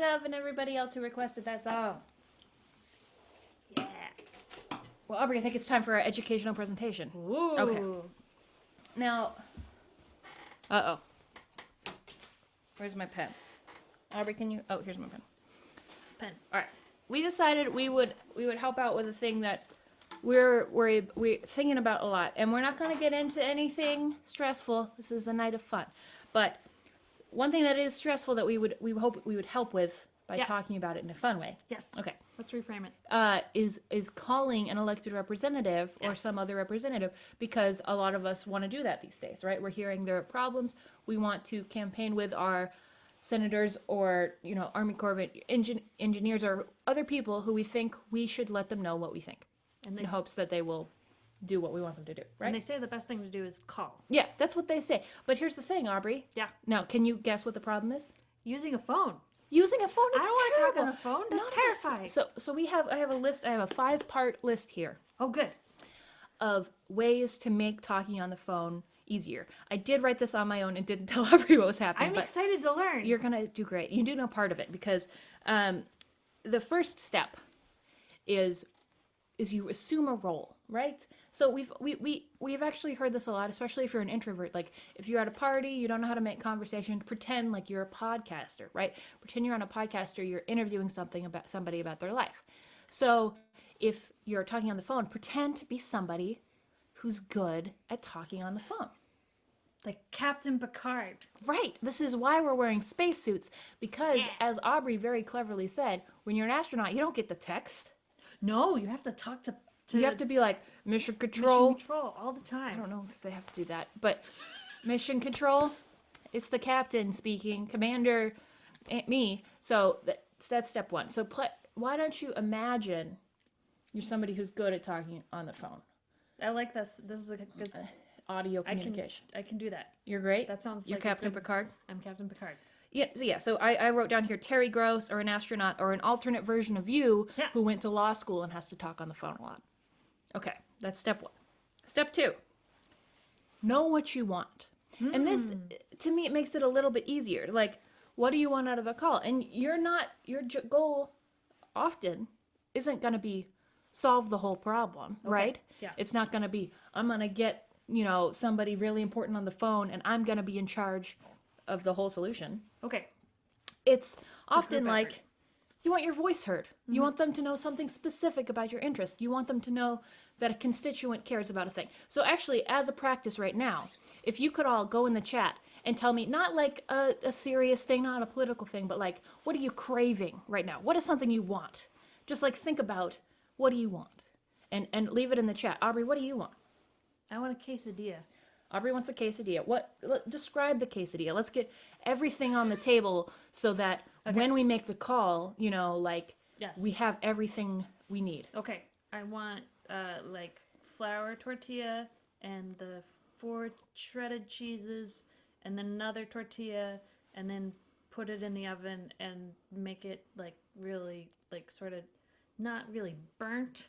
Dove and everybody else who requested that song. Yeah. Well, Aubrey, I think it's time for our educational presentation. Ooh. Okay. Now, where's my pen? Aubrey, can you? Oh, here's my pen. Pen. All right. We decided we would help out with a thing that we're thinking about a lot, and we're not going to get into anything stressful. This is a night of fun, but one thing that is stressful that we hope we would help with by talking about it in a fun way. Yes. Okay. Let's reframe it. Is calling an elected representative or some other representative, because a lot of us want to do that these days, right? We're hearing their problems. We want to campaign with our senators or, Army Corps of engineers or other people who we think we should let them know what we think And in hopes that they will do what we want them to do, right? And they say the best thing to do is call. Yeah, that's what they say. But here's the thing, Aubrey. Yeah. Now, can you guess what the problem is? Using a phone. Using a phone, I it's don't want to talk on terrible. a phone. None That's of us- terrifying. So I have a list. I have a 5-part list here Oh, good. of ways to make talking on the phone easier. I did write this on my own and didn't tell everyone what was happening. I'm but excited to learn. You're gonna do great. You do know part of it because the first step is you assume a role, right? So we've actually heard this a lot, especially if you're an introvert. Like if you're at a party, you don't know how to make conversation. Pretend like you're a podcaster, right? Pretend you're on a podcast or you're interviewing somebody about their life. So if you're talking on the phone, pretend to be somebody who's good at talking on the phone. Like Captain Picard. Right. This is why we're wearing spacesuits, because as Aubrey very cleverly said, when you're an astronaut, you don't get the text. No, you have to talk to You have to be like, mission control. Mission control all the time. I don't know if they have to do that, but mission control, it's the captain speaking, commander, me. So that's step one. So why don't you imagine you're somebody who's good at talking on the phone? I like this. This is a good Audio communication. I can do that. You're great. That sounds You're like a Captain good- Picard. I'm Captain Picard. Yeah. So I wrote down here Terry Gross, or an astronaut, or an alternate version of you who went to law school and has to talk on the phone a lot. Okay, that's step one. Step two, know what you want. And this, to me, it makes it a little bit easier. Like, what do you want out of a call? And your goal often isn't going to be solve the whole problem, right? Yeah. It's not going to be, I'm going to get, somebody really important on the phone and I'm going to be in charge of the whole solution. Okay. It's often group like effort. you want your voice heard. You want them to know something specific about your interest. You want them to know that a constituent cares about a thing. So actually, as a practice right now, if you could all go in the chat and tell me, not like a serious thing, not a political thing, but like, what are you craving right now? What is something you want? Just like think about, what do you want? And leave it in the chat. Aubrey, what do you want? I want a quesadilla. Aubrey wants a quesadilla. Describe the quesadilla. Let's get everything on the table so that when we make the call, Yes. we have everything we need. Okay. I want like flour tortilla and the 4 shredded cheeses and then another tortilla and then put it in the oven and make it like really like sort of not really burnt,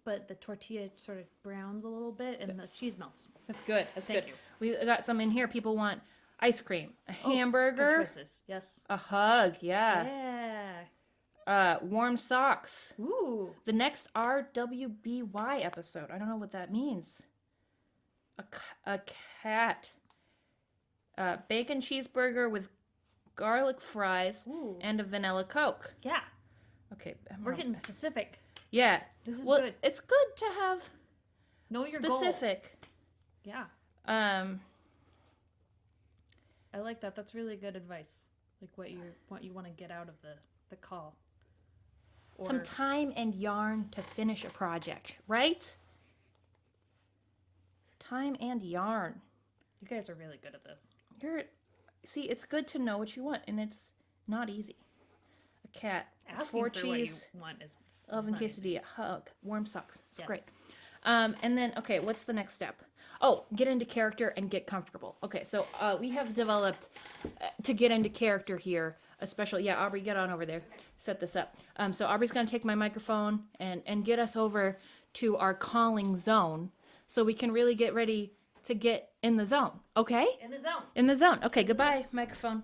but the tortilla sort of browns a little bit and the cheese melts. That's good. That's Thank good. you. We got some in here. People want ice cream, a Good hamburger, choices. Yes. a hug, yeah. Warm socks. Ooh. The next RWBY episode. I don't know what that means. A cat. Bacon cheeseburger with garlic fries Ooh. and a vanilla Coke. Yeah. Okay. We're getting specific. Yeah. This is well, good. It's good to have Know your goal. specific. Yeah. I like that. That's really good advice. Like what you want to get out of the call. Or Some time and yarn to finish a project, right? Time and yarn. you guys are really good at this. See, it's good to know what you want, and it's not easy. A cat, Asking 4 for what you cheese, want is oven not easy. quesadilla, hug, warm socks. It's Yes. great. And then, okay, what's the next step? Oh, get into character and get comfortable. Okay, so we have developed, to get into character here, a special, Aubrey, get on over there, set this up. So Aubrey's gonna take my microphone and get us over to our calling zone so we can really get ready to get in the zone, okay? In the zone. In the zone. Okay, goodbye, microphone.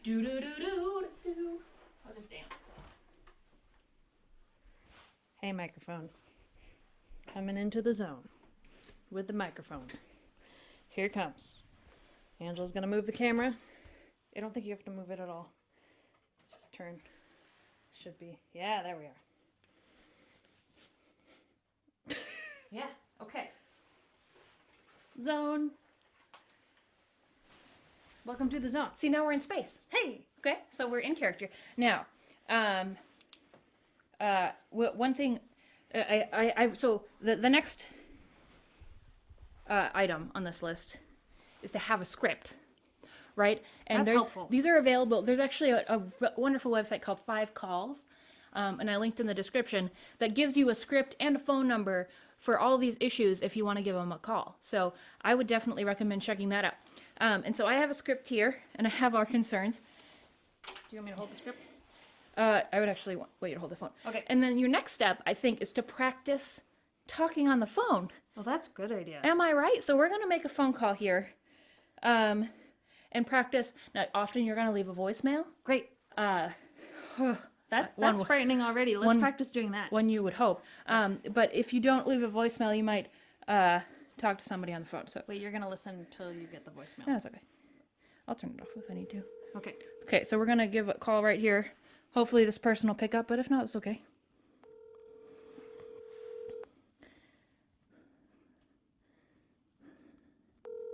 Do do do do do. I'll just dance. Hey, microphone. Coming into the zone with the microphone. Here it comes. Angela's gonna move the camera. I don't think you have to move it at all. Just turn. Should be. Yeah, there we are. Yeah, okay. Zone. Welcome to the zone. See, now we're in space. Hey! Okay, so we're in character. Now, one thing, so the next item on this list is to have a script, right? And That's helpful. these are available. There's actually a wonderful website called 5 Calls, and I linked in the description, that gives you a script and a phone number for all these issues if you want to give them a call. So I would definitely recommend checking that out. And so I have a script here, and I have our concerns. Do you want me to hold the script? I would actually want you to hold the phone. Okay. And then your next step, I think, is to practice talking on the phone. Well, that's a good idea. Am I right? So we're going to make a phone call here and practice. Now, often you're going to leave a voicemail. Great. That's one- frightening already. Let's practice doing that. One you would hope. But if you don't leave a voicemail, you might talk to somebody on the phone. So Wait, you're going to listen until you get the voicemail. no, it's okay. I'll turn it off if I need to. Okay. Okay, so we're going to give a call right here. Hopefully this person will pick up, but if not, it's okay.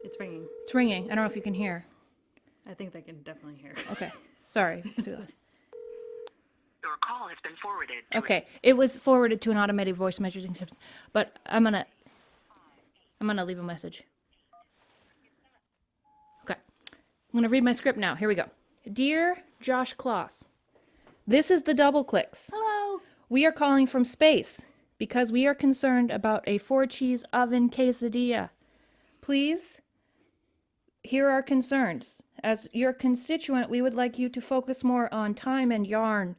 It's ringing. It's ringing. I don't know if you can hear. I think they can definitely hear. Okay. Sorry. It's too loud. Your call has been forwarded to Okay, it was forwarded to an automated voice messaging system, but I'm gonna leave a message. Okay, I'm gonna read my script now. Here we go. Dear Josh Kloss, this is the Doubleclicks. Hello. We are calling from space because we are concerned about a 4-cheese oven quesadilla. Please hear our concerns. As your constituent, we would like you to focus more on time and yarn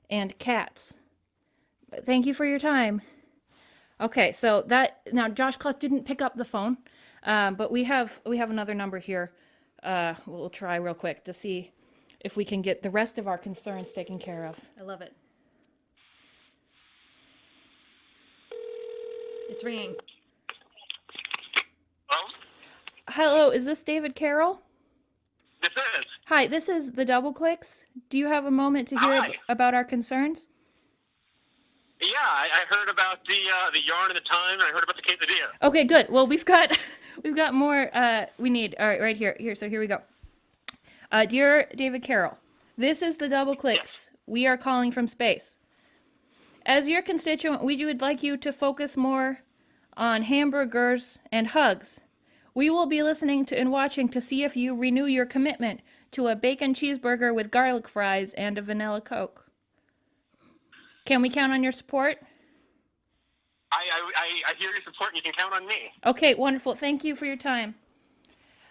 and cats. Thank you for your time. Okay, so now Josh Kloss didn't pick up the phone, but we have another number here. We'll try real quick to see if we can get the rest of our concerns taken care of. I love it. It's ringing. Hello? Hello, is this David Carroll? This is. Hi, this is the Doubleclicks. Do you have a moment to hear Hi. about our concerns? Yeah, I heard about the yarn and the time, and I heard about the quesadilla. Okay, good. Well, we've got more we need. All right, right here. So here we go. Dear David Carroll, this is the Doubleclicks. Yes. We are calling from space. As your constituent, we would like you to focus more on hamburgers and hugs. We will be listening to and watching to see if you renew your commitment to a bacon cheeseburger with garlic fries and a vanilla Coke. Can we count on your support? I hear your support, and you can count on me. Okay, wonderful. Thank you for your time.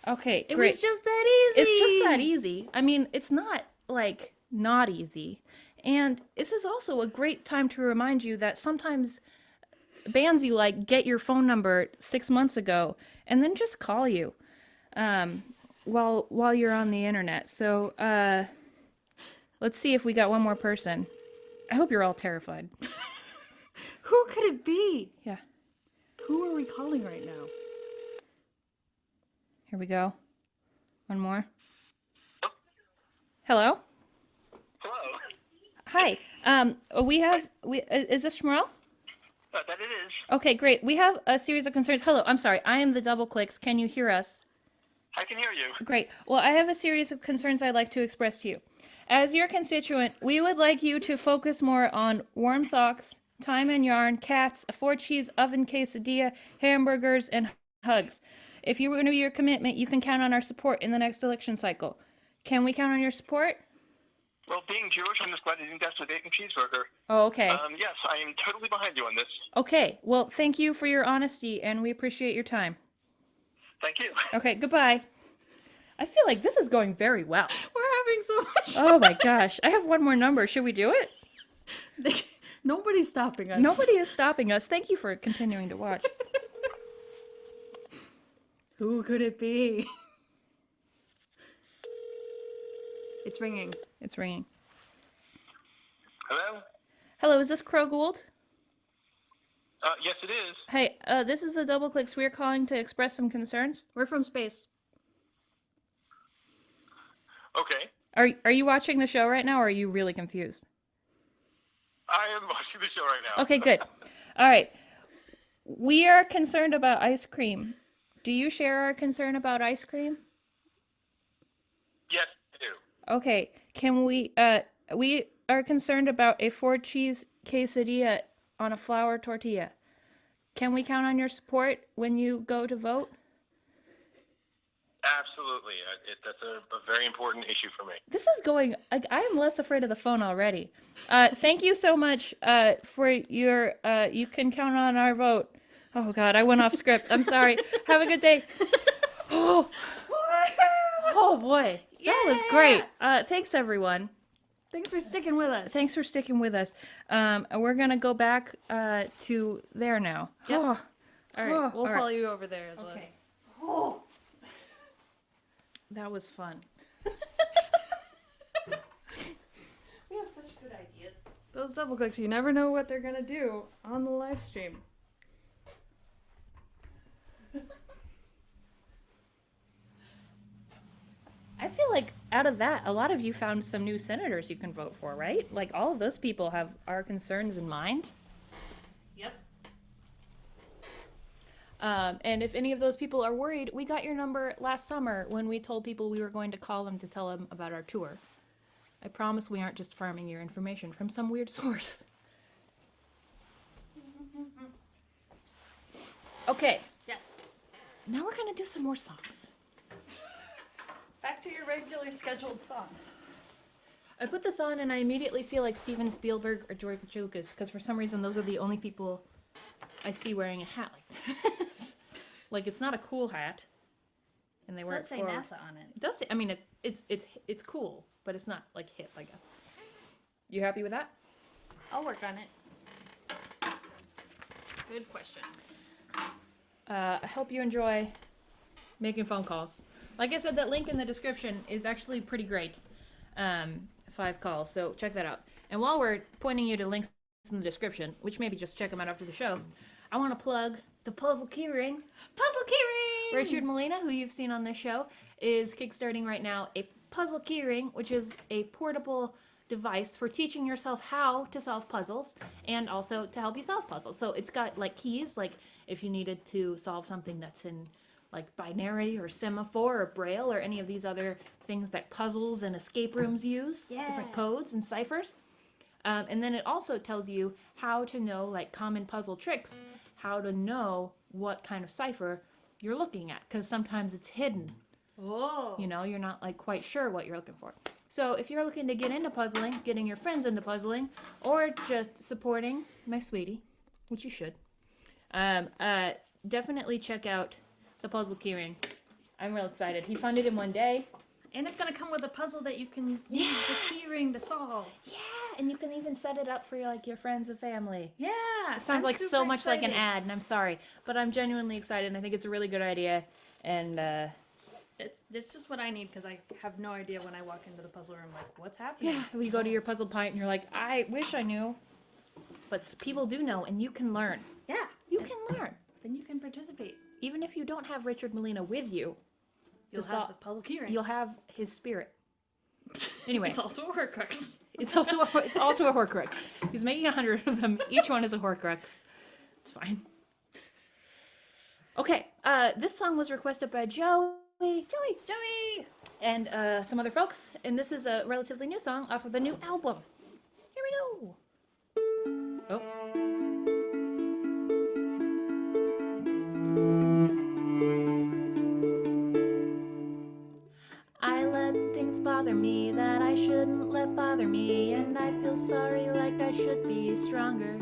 Okay, It great. was just that easy. It's just that easy. I mean, it's not, like, not easy. And this is also a great time to remind you that sometimes bands you like get your phone number 6 months ago and then just call you while you're on the internet. So let's see if we got one more person. I hope you're all terrified. Who could it be? Yeah, Who are we calling right now? here we go. One more. Hello? Hello. Hi. Is this Shmuel? That it is. Okay, great. We have a series of concerns. Hello, I'm sorry. I am the Doubleclicks. Can you hear us? I can hear you. Great. Well, I have a series of concerns I'd like to express to you. As your constituent, we would like you to focus more on warm socks, time and yarn, cats, a 4-cheese oven quesadilla, hamburgers, and hugs. If you renew your commitment, you can count on our support in the next election cycle. Can we count on your support? Well, being Jewish, I'm just glad you didn't guess the bacon cheeseburger. Oh, okay. Yes, I am totally behind you on this. Okay. Well, thank you for your honesty, and we appreciate your time. Thank you. Okay, goodbye. I feel like this is going very well. We're having so much. Oh my gosh. I have one more number. Should we do it? Nobody's stopping us. Nobody is stopping us. Thank you for continuing to watch. Who could it be? It's ringing. It's ringing. Hello? Hello, is this Crow Gould? Yes, it is. Hey, this is the Doubleclicks. We're calling to express some concerns. We're from space. Okay. Are you watching the show right now, or are you really confused? I am watching the show right now. Okay, good. All right. We are concerned about ice cream. Do you share our concern about ice cream? Yes, I do. Okay. Can we are concerned about a 4-cheese quesadilla on a flour tortilla. Can we count on your support when you go to vote? Absolutely. That's a very important issue for me. This is going, like, I am less afraid of the phone already. Thank you so much for your, you can count on our vote. Oh God, I went off script. I'm sorry. Have a good day. Oh, oh boy, that was great. Thanks everyone. Thanks for sticking with us. Thanks for sticking with us. We're gonna go back to there now. Yep. Oh. All right, Oh, we'll all follow right. you over there as well. Okay. Oh. That was fun. We have such good ideas. Those double clicks, you never know what they're gonna do on the live stream. I feel like out of that, a lot of you found some new senators you can vote for, right? Like all of those people have our concerns in mind. Yep. And if any of those people are worried, we got your number last summer when we told people we were going to call them to tell them about our tour. I promise we aren't just farming your information from some weird source. Okay, Yes. now we're gonna do some more songs. Back to your regular scheduled songs. I put this on and I immediately feel like Steven Spielberg or George Lucas, because for some reason those are the only people I see wearing a hat like this. Like it's not a cool hat, and they It wear does it say for. NASA on it. It does say. I mean, it's cool, but it's not like hip, I guess. You happy with that? I'll work on it. Good question. I hope you enjoy making phone calls. Like I said, that link in the description is actually pretty great. 5 calls, so check that out. And while we're pointing you to links in the description, which maybe just check them out after the show, I want to plug the Puzzle Keyring. Puzzle keyring! Richard Molina, who you've seen on this show, is kickstarting right now a Puzzle Keyring, which is a portable device for teaching yourself how to solve puzzles and also to help you solve puzzles. So it's got like keys, like if you needed to solve something that's in like binary or semaphore or braille or any of these other things that puzzles and escape rooms use, different codes and ciphers. And then it also tells you how to know like common puzzle tricks, how to know what kind of cipher you're looking at, because sometimes it's hidden. Oh. You know, you're not like quite sure what you're looking for. So if you're looking to get into puzzling, getting your friends into puzzling, or just supporting my sweetie, which you should, definitely check out the Puzzle Keyring. I'm real excited. He funded in one day. And it's gonna come with a puzzle that you can use the keyring to solve. Yeah, and you can even set it up for your, like your friends and family. Yeah. It sounds I'm like so super much like an excited. ad, and I'm sorry, but I'm genuinely excited, and I think it's a really good idea. And It's just what I need because I have no idea when I walk into the puzzle room, like, what's happening? yeah, we go to your puzzle pint, and you're like, I wish I knew, but people do know, and you can learn. Yeah. You can learn. Then you can participate. Even if you don't have Richard Molina with you, You'll To have sol- the puzzle keyring. you'll have his spirit. Anyway, It's also a Horcrux. it's also a Horcrux. He's making 100 of them. Each one is a Horcrux. It's fine. Okay, this song was requested by Joey, and some other folks, and this is a relatively new song off of the new album. Here we go. Oh. I let things bother me that I shouldn't let bother me, and I feel sorry like I should be stronger.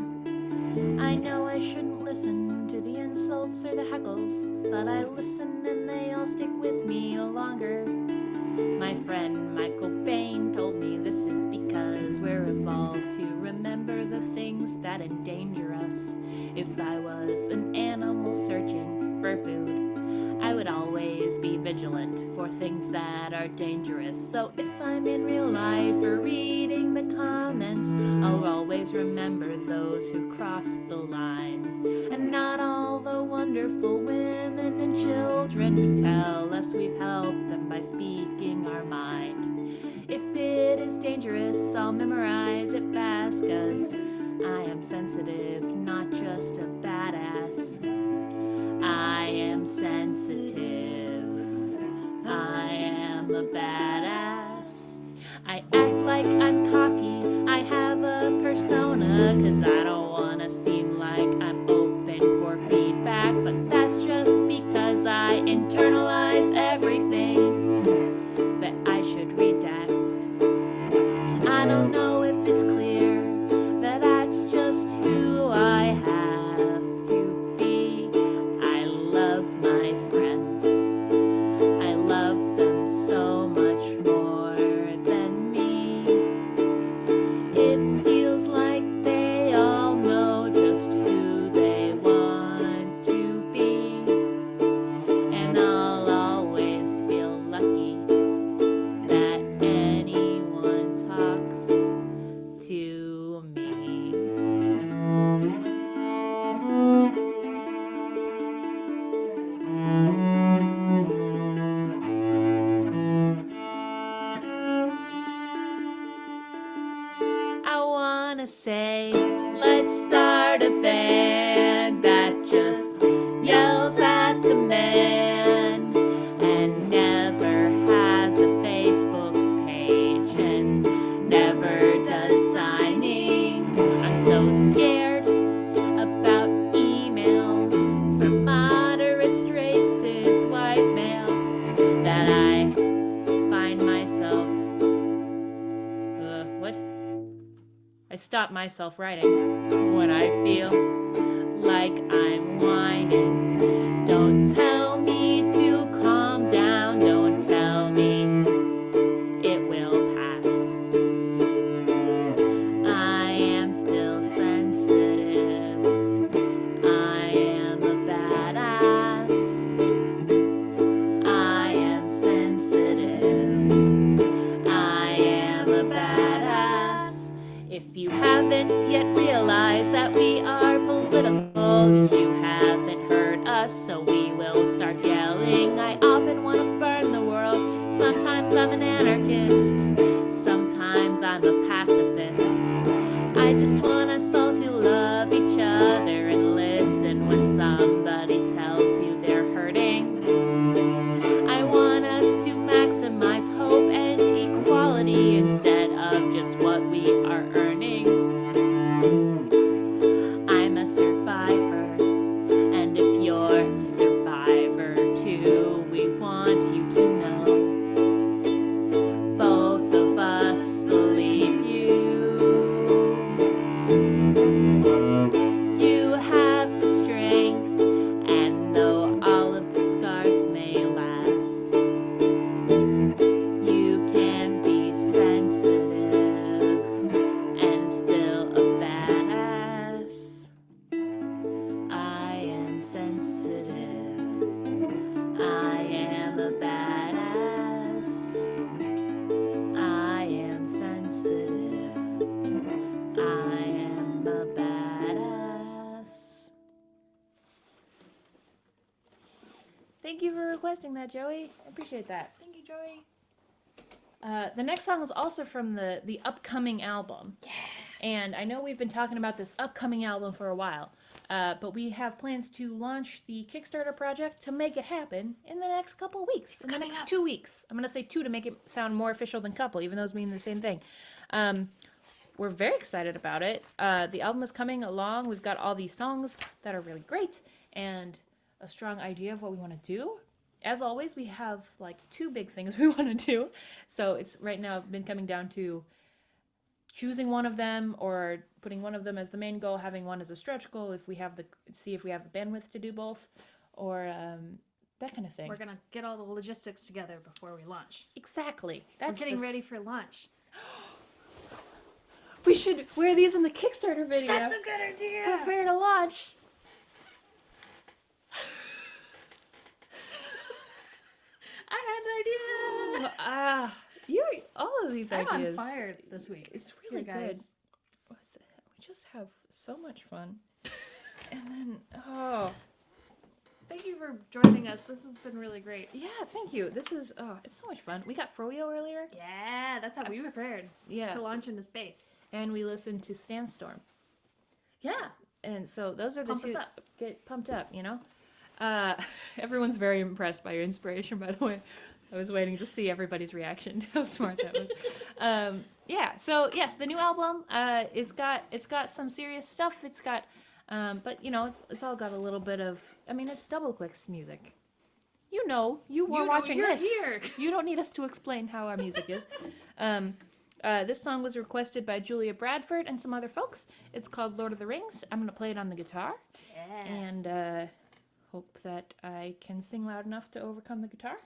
I know I shouldn't listen to the insults or the heckles, but I listen and they all stick with me no longer. My friend Michael Bain told me this is because we're evolved to remember the things that endanger us. If I was an animal searching for food, I would always be vigilant for things that are dangerous. So if I'm in real life or reading the comments, I'll always remember those who crossed the line. And not all the wonderful women and children who tell us we've helped them by speaking our mind. If it is dangerous, I'll memorize it fast, 'cause I am sensitive, not just a badass. I am sensitive. I am a badass. I act like I'm cocky. I have a persona, 'cause I don't wanna seem like I'm open for feedback. But that's just because I internalize everything that I should redact. I don't know if it's clear that that's just who I have to be. I love my friends. I love them so much more than me. It feels like they all know just who they want to be. And I'll always feel lucky that anyone talks to me. I wanna say, let's start a band that just yells at the man and never has a Facebook page and never does signings. I'm so scared about emails from moderate straight cis white males that I find myself what? I stop myself writing when I feel like I'm whining. Don't tell me to calm down. Don't tell me it will pass. I am still sensitive. I am a badass. I am sensitive. I am a badass. If you haven't yet realized that we are political, you haven't heard us, so we will start yelling. I often want to burn the world. Sometimes I'm an anarchist. Sometimes I'm a pacifist. I just want us all to love each other and listen when somebody tells you they're hurting. I want us to maximize hope and equality instead of just what we are earning. I'm a survivor, and if you're a survivor too, we want you to know both of us believe you. You have the strength, and though all of the scars may last, you can be sensitive and still a badass. I am sensitive. I am a badass. I am sensitive. I am a badass. Thank you for requesting that, Joey. I appreciate that. Thank you, Joey. The next song is also from the upcoming album. Yeah. And I know we've been talking about this upcoming album for a while, but we have plans to launch the Kickstarter project to make it happen in the next couple of weeks. In the coming next up. 2 weeks. I'm going to say 2 to make it sound more official than couple, even though it's meaning the same thing. We're very excited about it. The album is coming along. We've got all these songs that are really great and a strong idea of what we want to do. As always, we have like 2 big things we want to do. So it's right now been coming down to choosing one of them or putting one of them as the main goal, having one as a stretch goal if we have the bandwidth to do both, or that kind of thing. We're gonna get all the logistics together before we launch. Exactly. We're getting ready for launch. We should wear these in the Kickstarter video. That's a good idea. Prepare to launch. idea. All of these I'm ideas. on fire this week. It's really Here, good. guys. We just have so much fun. And then, Thank you for joining us. This has been really great. yeah, thank you. This is, it's so much fun. We got Froyo earlier. Yeah, that's how we prepared Yeah. to launch into space. And we listened to Sandstorm. Yeah. And so those are the Pump two. us up. Get pumped up, you know? Everyone's very impressed by your inspiration, by the way. I was waiting to see everybody's reaction to how smart that was. Yeah, so yes, the new album, it's got some serious stuff. It's got, but you know, it's all got a little bit of, I mean, it's Doubleclicks music. You know, you were watching you're this. here. You don't need us to explain how our music is. This song was requested by Julia Bradford and some other folks. It's called Lord of the Rings. I'm going to play it on the guitar. Yeah. And hope that I can sing loud enough to overcome the guitar.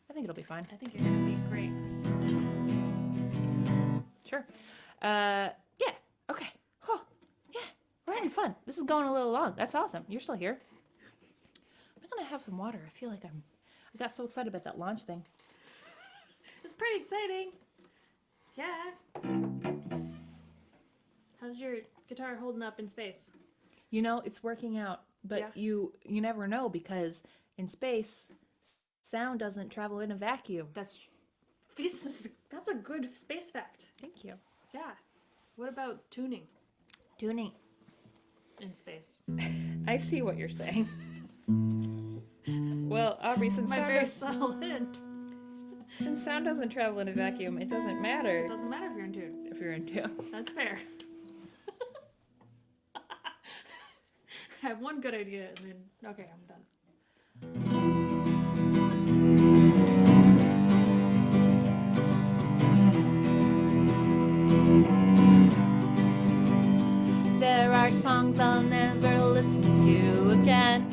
I think it'll be fine. I think you're gonna be great. Sure. Yeah. Okay. Oh, yeah. We're having fun. This is going a little long. That's awesome. You're still here. I'm gonna have some water. I feel like I got so excited about that launch thing. It's pretty exciting. Yeah. How's your guitar holding up in space? You know, it's working out, but Yeah. you never know because in space, sound doesn't travel in a vacuum. That's a good space fact. Thank you. Yeah. What about tuning Tuning. in space? I see what you're saying. Well, Aubrey, since My very subtle hint. sound doesn't travel in a vacuum, it doesn't matter Doesn't matter if you're in tune. if you're in tune. That's fair. I have one good idea and then okay, I'm done. There are songs I'll never listen to again,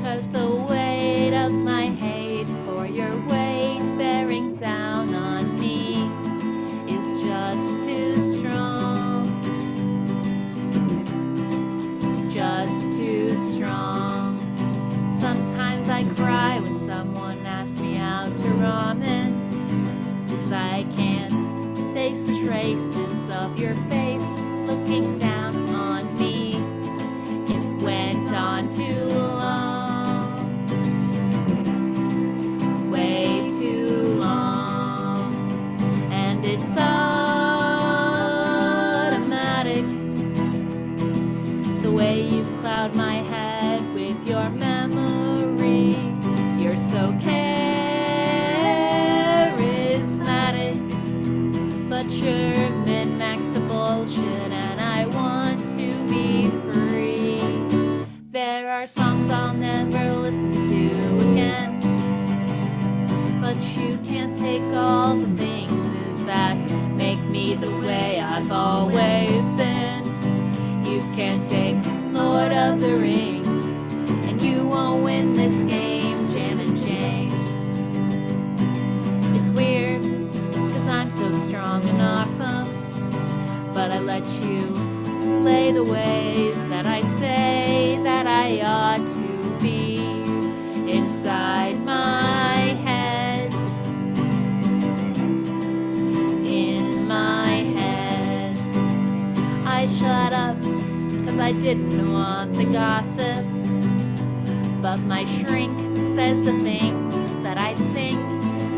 'cause the weight of my hate for your weight bearing down on me is just too strong. Just too strong. Sometimes I cry when someone asks me out to ramen, 'cause I can't face the traces of your face looking down on me. It went on too long, way too long, and it's automatic. The way you cloud my head with your memory, you're so charismatic, but you're min-maxed to bullshit, and I want to be free. There are songs I'll never listen to again, but you can't take all the things that make me the way I've always been. You can't take Lord of the Rings, and you won't win this game, Jam and James. It's weird, 'cause I'm so strong and awesome, but I let you lay the ways that I say that I ought to be inside my head. In my head. I shut up 'cause I didn't want the gossip, but my shrink says the things that I think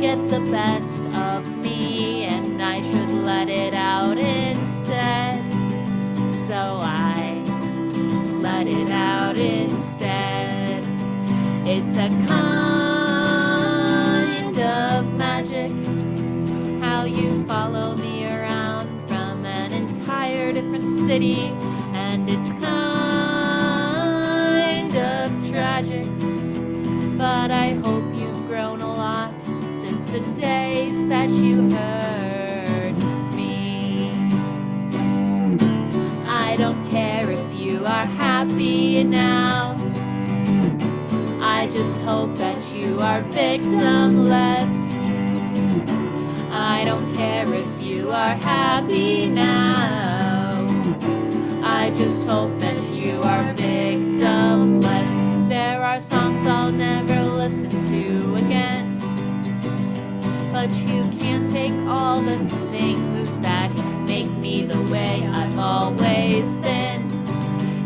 get the best of me, and I should let it out instead. So I let it out instead. It's a kind of magic how you follow me around from an entire different city, and it's kind of tragic, but I hope you've grown a lot since the days that you heard me. I don't care if you are happy now, I just hope that you are victimless. I don't care if you are happy now, I just hope that you are victimless. There are songs I'll never listen to again, but you can't take all the things that make me the way I've always been.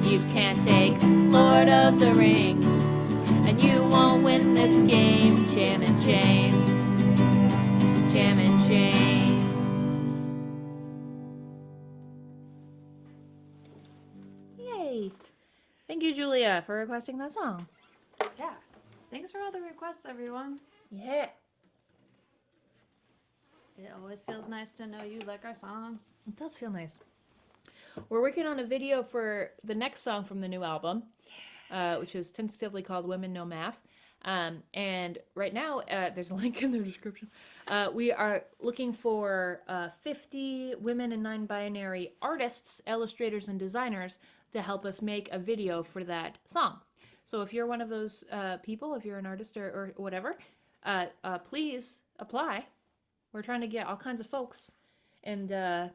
You can't take Lord of the Rings, and you won't win this game. Jam and James. Jam and James. Yay! Thank you, Julia, for requesting that song. Yeah. Thanks for all the requests, everyone. Yeah. It always feels nice to know you like our songs. It does feel nice. We're working on a video for the next song from the new album, which is tentatively called Women Know Math. And right now, there's a link in the description. We are looking for 50 women and non-binary artists, illustrators, and designers to help us make a video for that song. So if you're one of those people, if you're an artist or whatever, please apply. We're trying to get all kinds of folks and to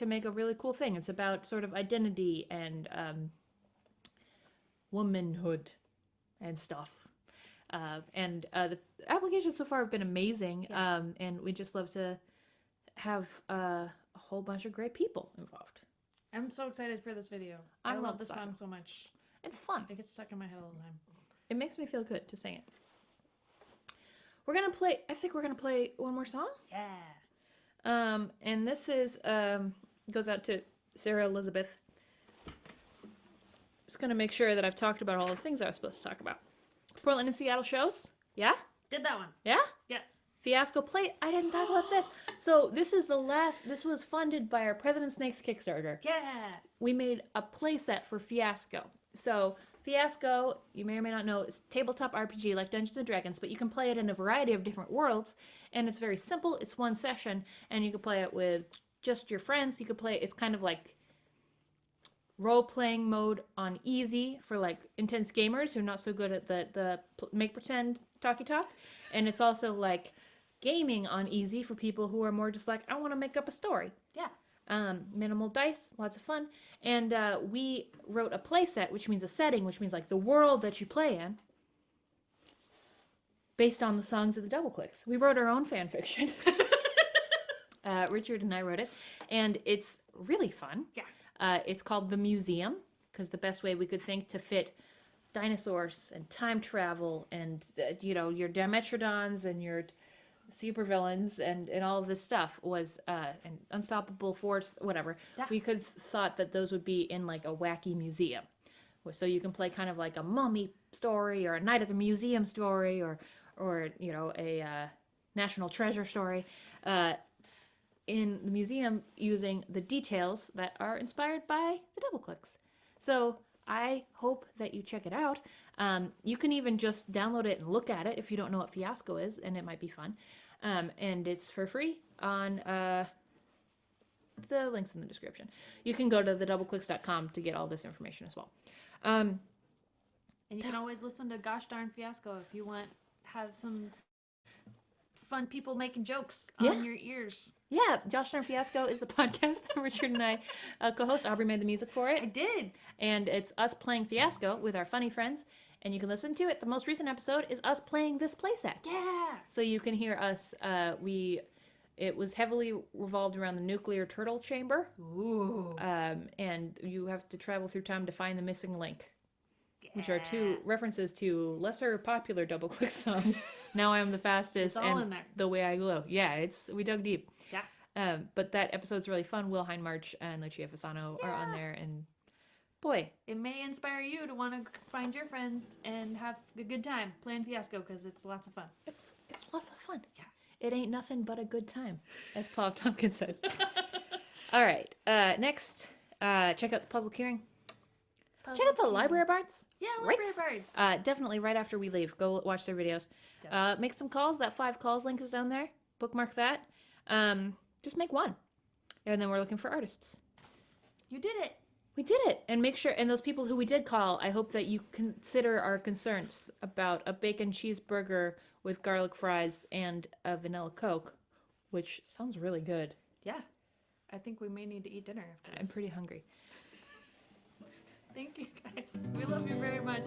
make a really cool thing. It's about sort of identity and womanhood and stuff. And the applications so far have been amazing. Yeah. And we just love to have a whole bunch of great people involved. I'm so excited for this video. I I'm love this excited. song so much. It's fun. It gets stuck in my head all the time. It makes me feel good to sing it. We're gonna play. I think we're gonna play one more song. Yeah. And this is goes out to Sarah Elizabeth. Just gonna make sure that I've talked about all the things I was supposed to talk about. Portland and Seattle shows. Yeah. Did that one. Yeah. Yes. Fiasco plate. I didn't talk about this. So this is the last. This was funded by our President Snakes Kickstarter. Yeah. We made a playset for Fiasco. So Fiasco, you may or may not know, is tabletop RPG like Dungeons and Dragons, but you can play it in a variety of different worlds, and it's very simple. It's one session, and you can play it with just your friends. You could play. It's kind of like role-playing mode on easy for like intense gamers who are not so good at the make pretend talky talk, and it's also like gaming on easy for people who are more just like, I want to make up a story. Yeah. Minimal dice, lots of fun. And we wrote a playset, which means a setting, which means like the world that you play in, based on the songs of the Doubleclicks. We wrote our own fan fiction. Richard and I wrote it, and it's really fun. Yeah. It's called The Museum, because the best way we could think to fit dinosaurs and time travel and, your Dimetrodons and your supervillains and all of this stuff was an unstoppable force, whatever. Yeah. We could thought that those would be in like a wacky museum. So you can play kind of like a mummy story or a night at the museum story or a national treasure story in the museum using the details that are inspired by the Doubleclicks. So I hope that you check it out. You can even just download it and look at it if you don't know what Fiasco is, and it might be fun. And it's for free on the links in the description. You can go to thedoubleclicks.com to get all this information as well. And you can always listen to Gosh Darn Fiasco if you want have some fun people making jokes on your ears. Yeah, Josh and Fiasco is the podcast that Richard and I co-host. Aubrey made the music for it. I did. And it's us playing Fiasco with our funny friends. And you can listen to it. The most recent episode is us playing this playset. Yeah. So you can hear us. It was heavily revolved around the nuclear turtle chamber. Ooh. And you have to travel through time to find the missing link. Which are two references to lesser popular Doubleclick songs. Now I Am the Fastest It's all and in there. The Way I Glow. Yeah, we dug deep. Yeah. But that episode's really fun. Will Hindmarch and Lucia Fasano are on there, and boy, It may inspire you to want to find your friends and have a good time playing Fiasco because it's lots of fun. it's lots of fun. Yeah, it ain't nothing but a good time, as Paul Tompkins says. All right, next, check out the Puzzle Keyring. Check out the Library Bards. Yeah, Right. Library Bards. Definitely right after we leave. Go watch their videos. Yes. Make some calls. That 5 calls link is down there. Bookmark that. Just make one. And then we're looking for artists. You did it. We did it. And make sure, and those people who we did call, I hope that you consider our concerns about a bacon cheeseburger with garlic fries and a vanilla Coke, which sounds really good. Yeah. I think we may need to eat dinner after I'm this. pretty hungry. Thank you, guys. We love you very much.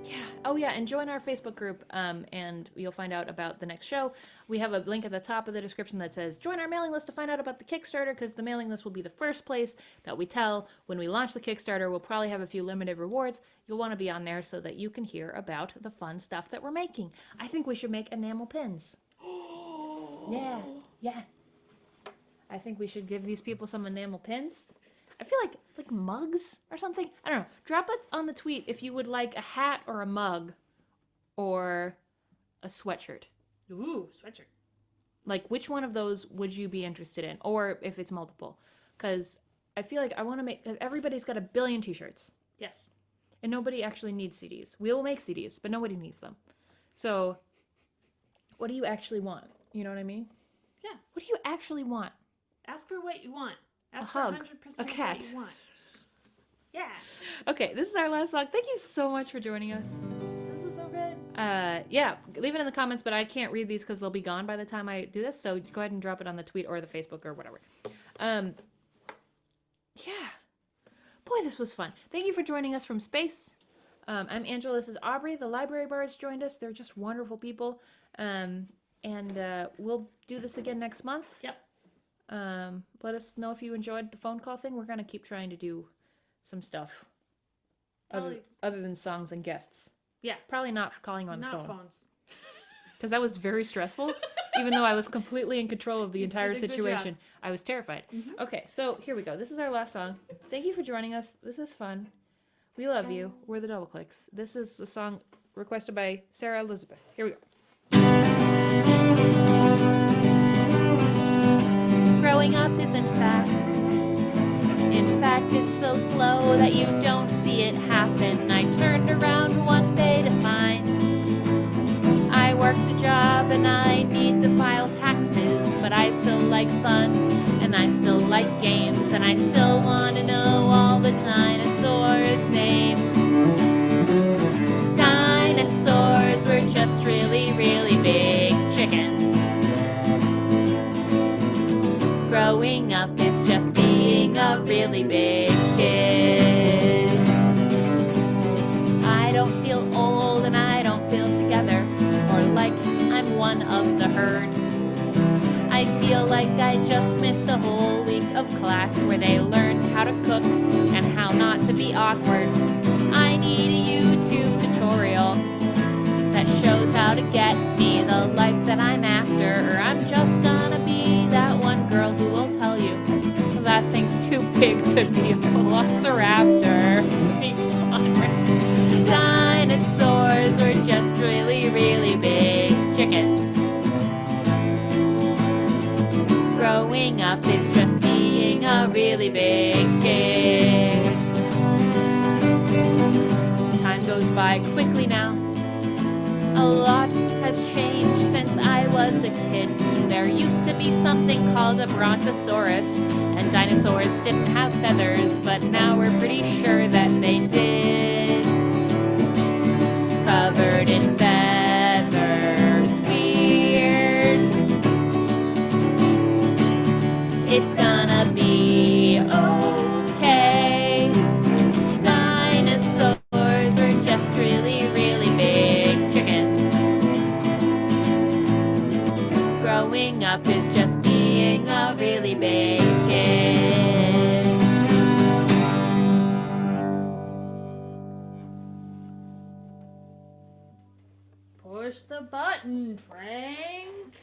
Yeah. Oh yeah, and join our Facebook group, and you'll find out about the next show. We have a link at the top of the description that says join our mailing list to find out about the Kickstarter, because the mailing list will be the first place that we tell when we launch the Kickstarter. We'll probably have a few limited rewards. You'll want to be on there so that you can hear about the fun stuff that we're making. I think we should make enamel pins. Yeah. I think we should give these people some enamel pins. I feel like mugs or something. I don't know. Drop it on the tweet if you would like a hat or a mug or a sweatshirt. Ooh, sweatshirt. Like, which one of those would you be interested in? Or if it's multiple. Because I feel like I want to make... Everybody's got a billion t-shirts. Yes. And nobody actually needs CDs. We will make CDs, but nobody needs them. So, what do you actually want? You know what I mean? Yeah. What do you actually want? Ask for what you want. Ask A hug. for 100% A cat. what you want. Yeah. Okay, this is our last song. Thank you so much for joining us. This is so good. Yeah, leave it in the comments, but I can't read these because they'll be gone by the time I do this, so go ahead and drop it on the tweet or the Facebook or whatever. Yeah. Boy, this was fun. Thank you for joining us from space. I'm Angela. This is Aubrey. The library bards joined us. They're just wonderful people. And we'll do this again next month. Yep. Let us know if you enjoyed the phone call thing. We're going to keep trying to do some stuff other than songs and guests. Yeah. Probably not calling on the Not phone. phones. Because that was very stressful. Even though I was completely in control of the entire did a good situation, I was terrified. Okay, so here we go. This is our last song. Thank you for joining us. This is fun. We love you. We're the Doubleclicks. This is a song requested by Sarah Elizabeth. Here we go. Growing up isn't fast. In fact, it's so slow that you don't see it happen. I turned around one day to find I worked a job and I need to file taxes, but I still like fun and I still like games and I still want to know all the dinosaurs' names. Dinosaurs were just really, really big chickens. Growing up is just being a really big kid. I don't feel old and I don't feel together or like I'm one of the herd. I feel like I just missed a whole week of class where they learned how to cook and how not to be awkward. I need a YouTube tutorial that shows how to get me the life that I'm after, or I'm just gonna be that one girl who will tell you that thing's too big to be a velociraptor. Come on, right? Dinosaurs were just really, really big chickens. Growing up is just being a really big kid. Time goes by quickly now. A lot has changed since I was a kid. There used to be something called a brontosaurus, and dinosaurs didn't have feathers, but now we're pretty sure that they did. Covered in feathers, weird. It's gonna be okay. Dinosaurs are just really, really big chickens. Growing up is just being a really big kid. Push the button, Frank.